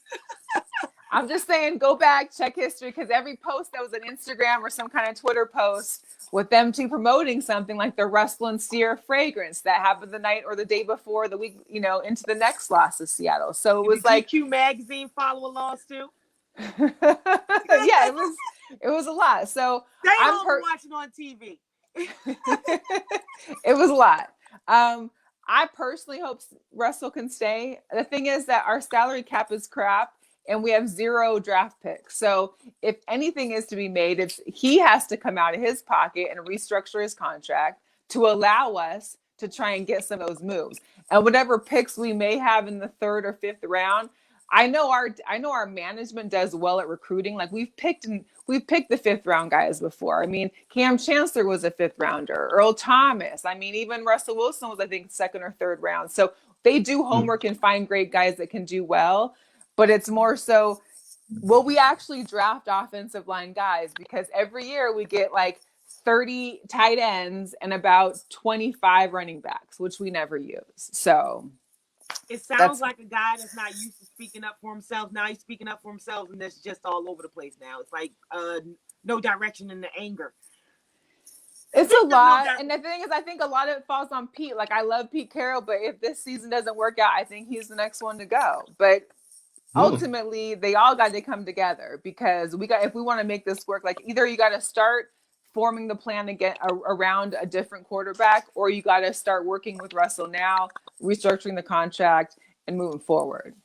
I'm just saying, go back, check history, because every post that was an Instagram or some kind of Twitter post with them two promoting something like the Russell and Sierra fragrance that happened the night or the day before the week, into the next loss of Seattle. So it was like
GQ magazine follow alongs too.
Yeah, it was a lot. So
Stay home and watch it on TV.
It was a lot. I personally hope Russell can stay. The thing is that our salary cap is crap and we have 0 draft picks. So if anything is to be made, he has to come out of his pocket and restructure his contract to allow us to try and get some of those moves. And whatever picks we may have in the 3rd or 5th round, I know our management does well at recruiting. Like we've picked the 5th round guys before. I mean, Cam Chancellor was a 5th rounder, Earl Thomas. I mean, even Russell Wilson was, I think, 2nd or 3rd round. So they do homework and find great guys that can do well. But it's more so, will we actually draft offensive line guys? Because every year we get like 30 tight ends and about 25 running backs, which we never use. So
it sounds like a guy that's not used to speaking up for himself. Now he's speaking up for himself, and that's just all over the place now. It's like no direction in the anger.
It's a lot. And the thing is, I think a lot of it falls on Pete. Like, I love Pete Carroll, but if this season doesn't work out, I think he's the next one to go. But ultimately, they all got to come together because if we want to make this work, like either you got to start forming the plan again around a different quarterback, or you got to start working with Russell now, restructuring the contract and moving forward.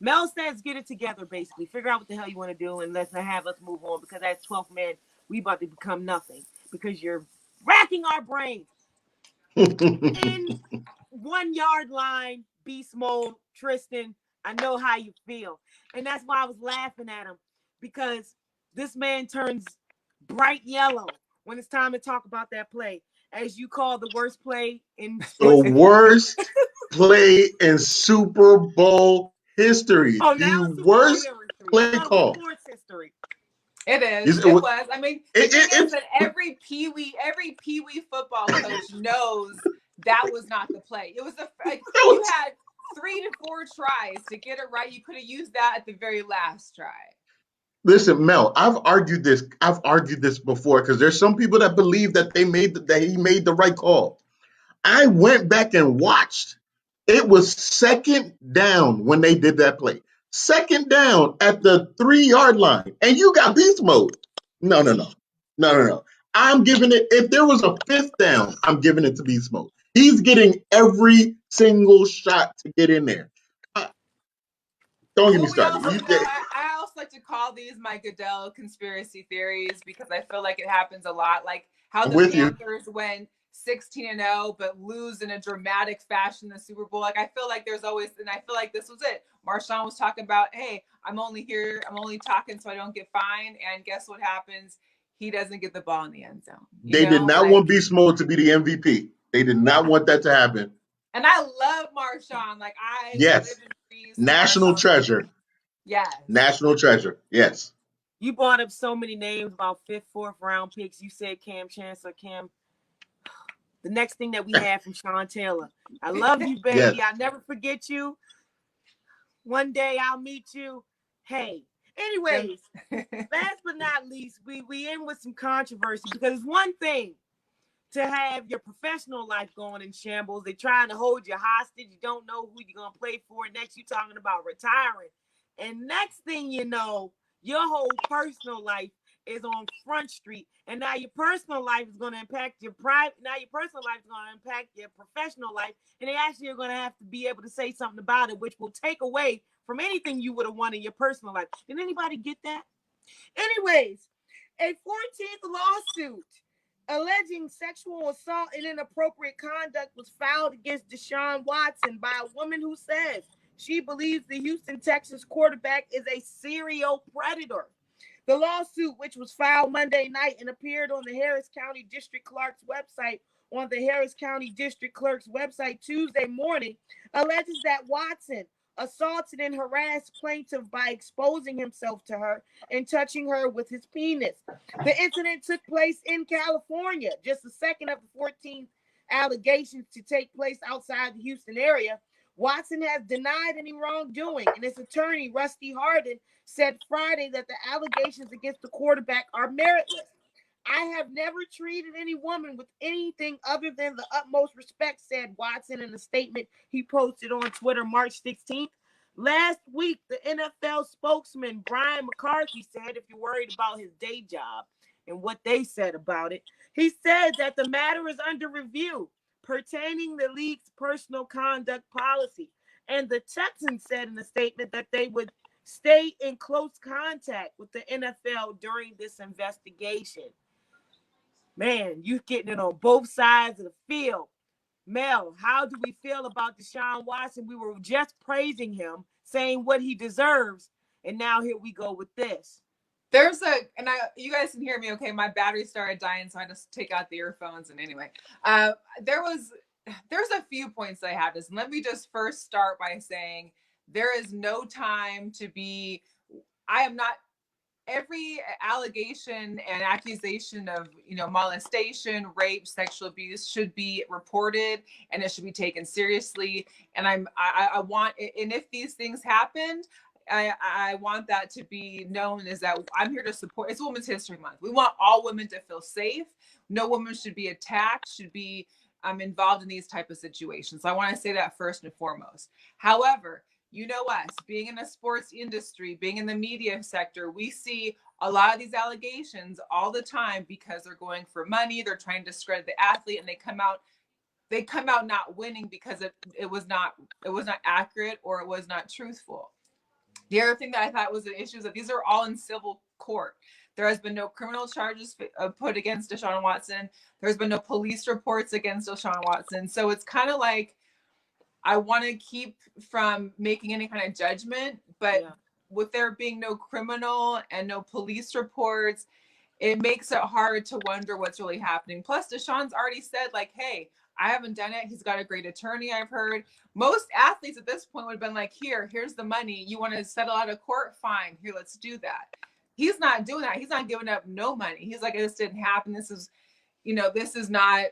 Mel says, get it together, basically. Figure out what the hell you want to do and let's have us move on, because as 12th man, we about to become nothing because you're racking our brains. In 1 yard line, beast mode, Tristan, I know how you feel. And that's why I was laughing at him, because this man turns bright yellow when it's time to talk about that play. As you call the worst play in
the worst play in Super Bowl history.
Oh,
the worst play call.
Sports history.
It is. It was. I mean, the thing is that every Pee Wee football coach knows that was not the play. It was you had 3 to 4 tries to get it right. You could have used that at the very last try.
Listen, Mel, I've argued this before, because there's some people that believe that he made the right call. I went back and watched. It was 2nd down when they did that play. 2nd down at the 3-yard line, and you got beast mode. No. I'm giving it. If there was a 5th down, I'm giving it to beast mode. He's getting every single shot to get in there. Don't get me started.
I also like to call these my Goodell conspiracy theories, because I feel like it happens a lot. Like how the Panthers went 16-0, but lose in a dramatic fashion in the Super Bowl. Like I feel like there's always, and I feel like this was it. Marshawn was talking about, hey, I'm only talking so I don't get fined. And guess what happens? He doesn't get the ball in the end zone.
They did not want Beast Mode to be the MVP. They did not want that to happen.
And I love Marshawn. Like
national treasure.
Yes.
National treasure. Yes.
You brought up so many names about 5th, 4th round picks. You said Cam Chancellor, the next thing that we had from Sean Taylor. I love you, baby. Yes. I'll never forget you. One day I'll meet you. Hey. Anyways, last but not least, we end with some controversy, because it's one thing to have your professional life going in shambles. They're trying to hold you hostage. You don't know who you're going to play for. Next, you're talking about retiring. And next thing you know, your whole personal life is on Front Street. And now your personal life is going to impact your private. Now your personal life is going to impact your professional life. And they actually are going to have to be able to say something about it, which will take away from anything you would have won in your personal life. Did anybody get that? Anyways, a 14th lawsuit alleging sexual assault and inappropriate conduct was filed against Deshaun Watson by a woman who says she believes the Houston Texans quarterback is a serial predator. The lawsuit, which was filed Monday night and appeared on the Harris County District Clerk's website Tuesday morning, alleges that Watson assaulted and harassed plaintiff by exposing himself to her and touching her with his penis. The incident took place in California, just the second of the 14 allegations to take place outside the Houston area. Watson has denied any wrongdoing, and his attorney, Rusty Hardin, said Friday that the allegations against the quarterback are meritless. I have never treated any woman with anything other than the utmost respect, said Watson in a statement he posted on Twitter March 16th. Last week, the NFL spokesman Brian McCarthy said, if you're worried about his day job and what they said about it, he said that the matter is under review pertaining the league's personal conduct policy. And the Texans said in a statement that they would stay in close contact with the NFL during this investigation. Man, you getting it on both sides of the field. Mel, how do we feel about Deshaun Watson? We were just praising him, saying what he deserves, and now here we go with this.
You guys can hear me okay. My battery started dying, so I just take out the earphones. And anyway, there's a few points I have this. And let me just first start by saying there is no time to be, I am not, every allegation and accusation of molestation, rape, sexual abuse should be reported, and it should be taken seriously. And I want, and if these things happened, I want that to be known as that I'm here to support. It's Women's History Month. We want all women to feel safe. No woman should be attacked, should be involved in these type of situations. So I want to say that first and foremost. However, you know us, being in the sports industry, being in the media sector, we see a lot of these allegations all the time because they're going for money. They're trying to discredit the athlete, and they come out not winning because it was not accurate or it was not truthful. The other thing that I thought was an issue is that these are all in civil court. There has been no criminal charges put against Deshaun Watson. There's been no police reports against Deshaun Watson. So it's kind of like, I want to keep from making any kind of judgment, but with there being no criminal and no police reports, it makes it hard to wonder what's really happening. Plus, Deshaun's already said, like, hey, I haven't done it. He's got a great attorney, I've heard. Most athletes at this point would have been like, here's the money. You want to settle out of court? Fine. Here, let's do that. He's not doing that. He's not giving up no money. He's like, this didn't happen. This is not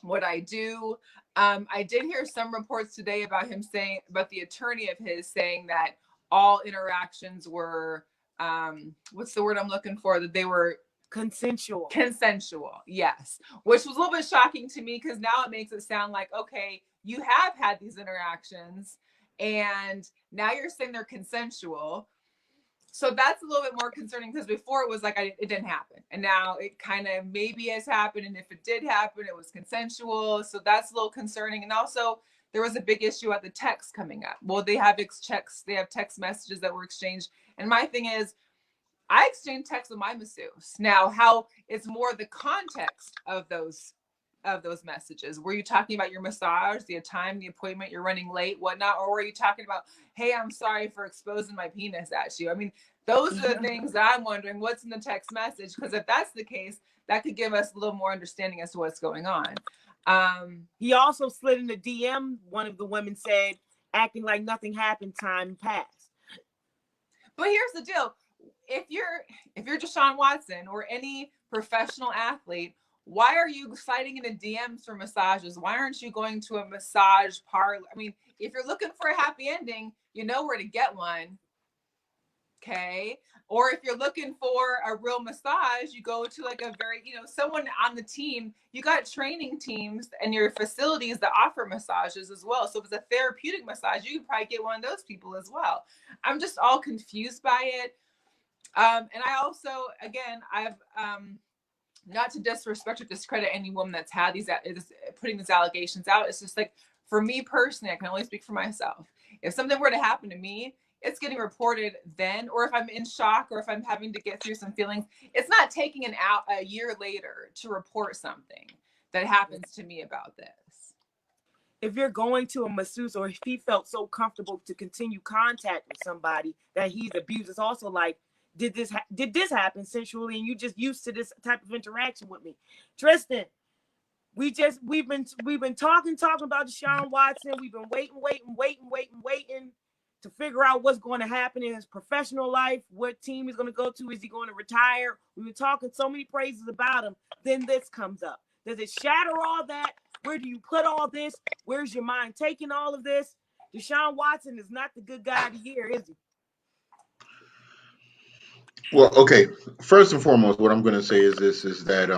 what I do. I did hear some reports today about him saying, about the attorney of his saying that all interactions were, what's the word I'm looking for? That they were
consensual.
Yes. Which was a little bit shocking to me, because now it makes it sound like, okay, you have had these interactions and now you're saying they're consensual. So that's a little bit more concerning, because before it was like, it didn't happen. And now it kind of maybe has happened. And if it did happen, it was consensual. So that's a little concerning. And also there was a big issue at the text coming up. Well, they have text messages that were exchanged. And my thing is, I exchange texts with my masseuse. Now, how it's more the context of those messages. Were you talking about your massage, the time, the appointment, you're running late, whatnot? Or were you talking about, hey, I'm sorry for exposing my penis at you? I mean, those are the things that I'm wondering, what's in the text message? Because if that's the case, that could give us a little more understanding as to what's going on.
He also slid in the DM, one of the women said, acting like nothing happened, time passed.
But here's the deal. If you're Deshaun Watson or any professional athlete, why are you sliding into DMs for massages? Why aren't you going to a massage parlor? I mean, if you're looking for a happy ending, you know where to get one. Okay. Or if you're looking for a real massage, you go to like a very, someone on the team. You got training teams and your facilities that offer massages as well. So if it's a therapeutic massage, you could probably get one of those people as well. I'm just all confused by it. And I also, again, I've, not to disrespect or discredit any woman that's had putting these allegations out. It's just like, for me personally, I can only speak for myself. If something were to happen to me, it's getting reported then, or if I'm in shock, or if I'm having to get through some feelings, it's not taking a year later to report something that happens to me about this.
If you're going to a masseuse, or if he felt so comfortable to continue contact with somebody that he's abused, it's also like, did this happen sensually, and you just used to this type of interaction with me? Tristan, we've been talking about Deshaun Watson. We've been waiting to figure out what's going to happen in his professional life, what team he's going to go to, is he going to retire? We've been talking so many praises about him. Then this comes up. Does it shatter all that? Where do you put all this? Where's your mind taking all of this? Deshaun Watson is not the good guy of the year, is he?
Well, okay. First and foremost, what I'm going to say is this: is that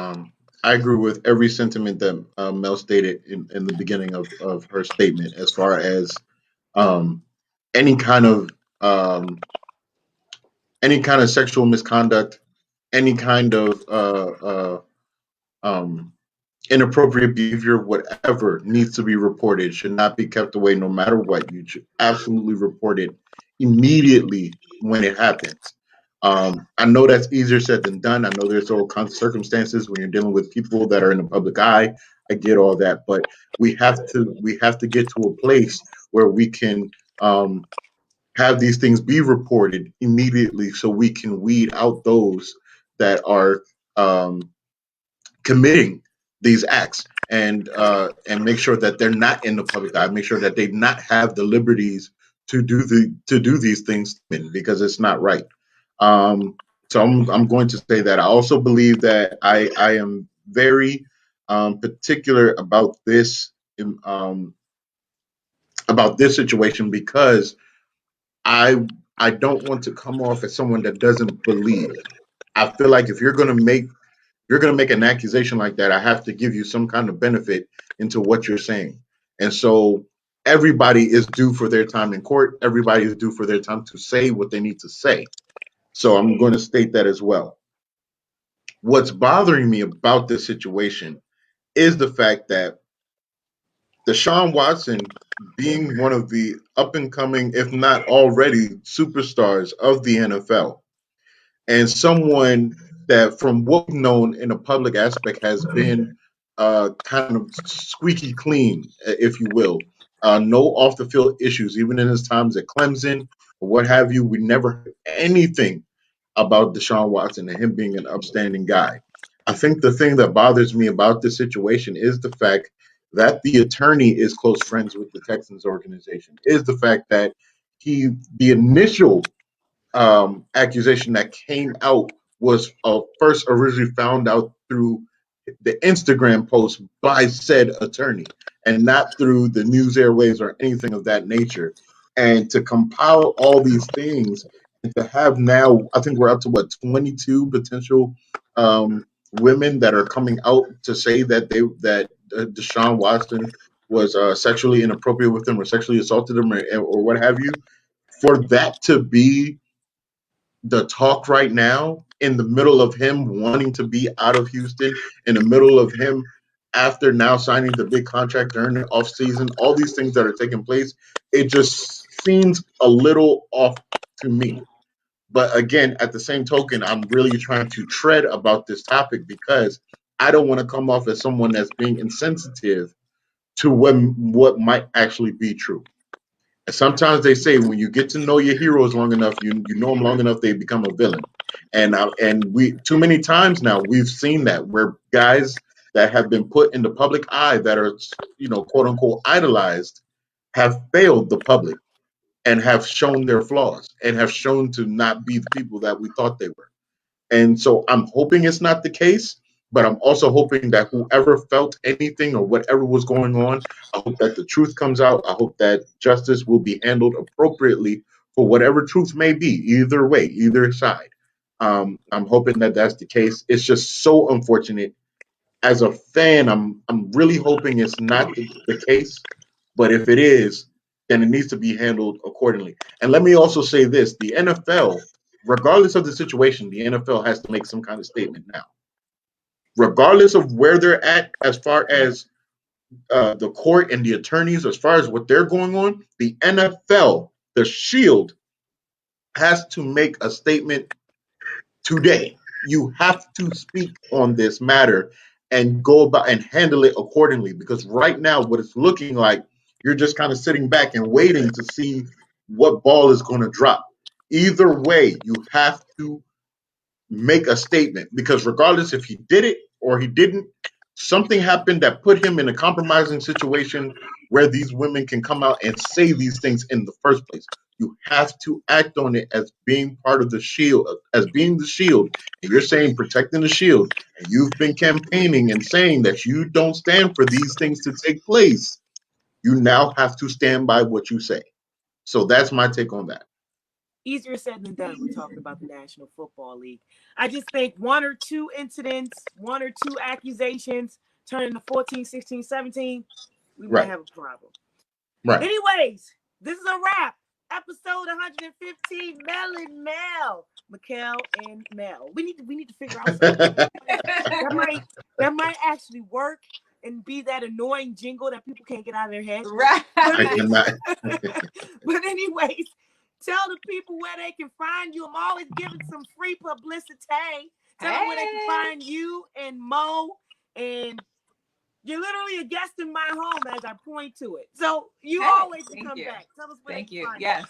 I agree with every sentiment that Mel stated in the beginning of her statement, as far as um, any kind of um, any kind of sexual misconduct, any kind of um, inappropriate behavior, whatever needs to be reported, should not be kept away no matter what. You should absolutely report it immediately when it happens. I know that's easier said than done. I know there's all kinds of circumstances when you're dealing with people that are in the public eye. I get all that, but we have to get to a place where we can have these things be reported immediately so we can weed out those that are um, committing these acts and make sure that they're not in the public eye, make sure that they not have the liberties to do these things because it's not right. Um, so I'm going to say that I also believe that I am very particular about this situation because I I don't want to come off as someone that doesn't believe. I feel like if you're going to make an accusation like that, I have to give you some kind of benefit into what you're saying. And so everybody is due for their time in court. Everybody is due for their time to say what they need to say. So I'm going to state that as well. What's bothering me about this situation is the fact that Deshaun Watson, being one of the up and coming, if not already, superstars of the NFL, and someone that, from what we've known in a public aspect, has been kind of squeaky clean, if you will. No off the field issues, even in his times at Clemson or what have you. We never heard anything about Deshaun Watson and him being an upstanding guy. I think the thing that bothers me about this situation is the fact that the attorney is close friends with the Texans organization, is the fact that the initial accusation that came out was first originally found out through the Instagram post by said attorney and not through the news airwaves or anything of that nature. And to compile all these things and to have now, I think we're up to what, 22 potential women that are coming out to say that Deshaun Watson was sexually inappropriate with them or sexually assaulted them or what have you. For that to be the talk right now in the middle of him wanting to be out of Houston, in the middle of him after now signing the big contract during the offseason, all these things that are taking place, it just seems a little off to me. But again, at the same token, I'm really trying to tread about this topic because I don't want to come off as someone that's being insensitive to what might actually be true. Sometimes they say when you get to know your heroes long enough, you know them long enough, they become a villain. And we too many times now we've seen that where guys that have been put in the public eye that are quote unquote idolized have failed the public and have shown their flaws and have shown to not be the people that we thought they were. And so I'm hoping it's not the case, but I'm also hoping that whoever felt anything or whatever was going on, I hope that the truth comes out. I hope that justice will be handled appropriately for whatever truth may be, either way, either side. I'm hoping that that's the case. It's just so unfortunate. As a fan, I'm really hoping it's not the case, but if it is, then it needs to be handled accordingly. And let me also say this: the NFL, regardless of the situation, the NFL has to make some kind of statement now, regardless of where they're at as far as the court and the attorneys, as far as what they're going on. The NFL, the Shield, has to make a statement today. You have to speak on this matter and go about and handle it accordingly because right now what it's looking like, you're just kind of sitting back and waiting to see what ball is going to drop. Either way, you have to make a statement because regardless if he did it or he didn't, something happened that put him in a compromising situation where these women can come out and say these things in the first place. You have to act on it as being part of the shield, as being the shield. And you're saying protecting the shield, and you've been campaigning and saying that you don't stand for these things to take place. You now have to stand by what you say. So that's my take on that.
Easier said than done. We're talking about the National Football League. I just think one or two incidents, one or two accusations turning to 14, 16, 17, we might
Right,
have a problem.
right.
Anyways, this is a wrap. Episode 115, Mel and Mel. Mikkel and Mel. We need to figure out something that might actually work and be that annoying jingle that people can't get out of their head.
Right.
I cannot.
But anyways, tell the people where they can find you. I'm always giving some free publicity. Tell them where they can find you and Mo. And you're literally a guest in my home as I point to it. So you always come back. Tell us where they can find
Yes.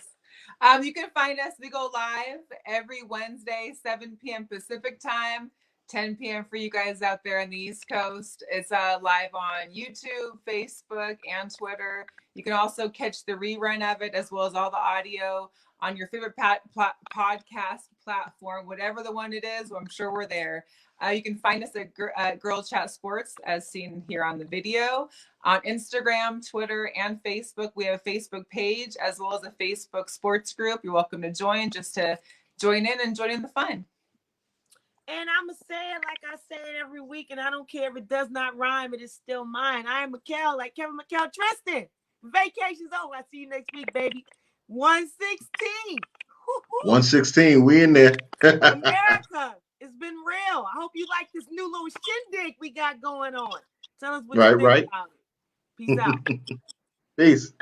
You can find us. We go live every Wednesday, 7 p.m. Pacific time, 10 p.m. for you guys out there on the East Coast. It's live on YouTube, Facebook, and Twitter. You can also catch the rerun of it as well as all the audio on your favorite podcast platform, whatever the one it is. I'm sure we're there. You can find us at Girl Chat Sports, as seen here on the video. On Instagram, Twitter, and Facebook, we have a Facebook page as well as a Facebook sports group. You're welcome to join, just to join in and join in the fun.
And I'm going to say it like I say it every week, and I don't care if it does not rhyme, it is still mine. I am Mikkel, like Kevin McHale. Tristan, vacation's over. I'll see you next week, baby. 116.
116, we in there.
America, it's been real. I hope you like this new little shindig we got going on. Tell us what you think about it. Peace out.
Peace.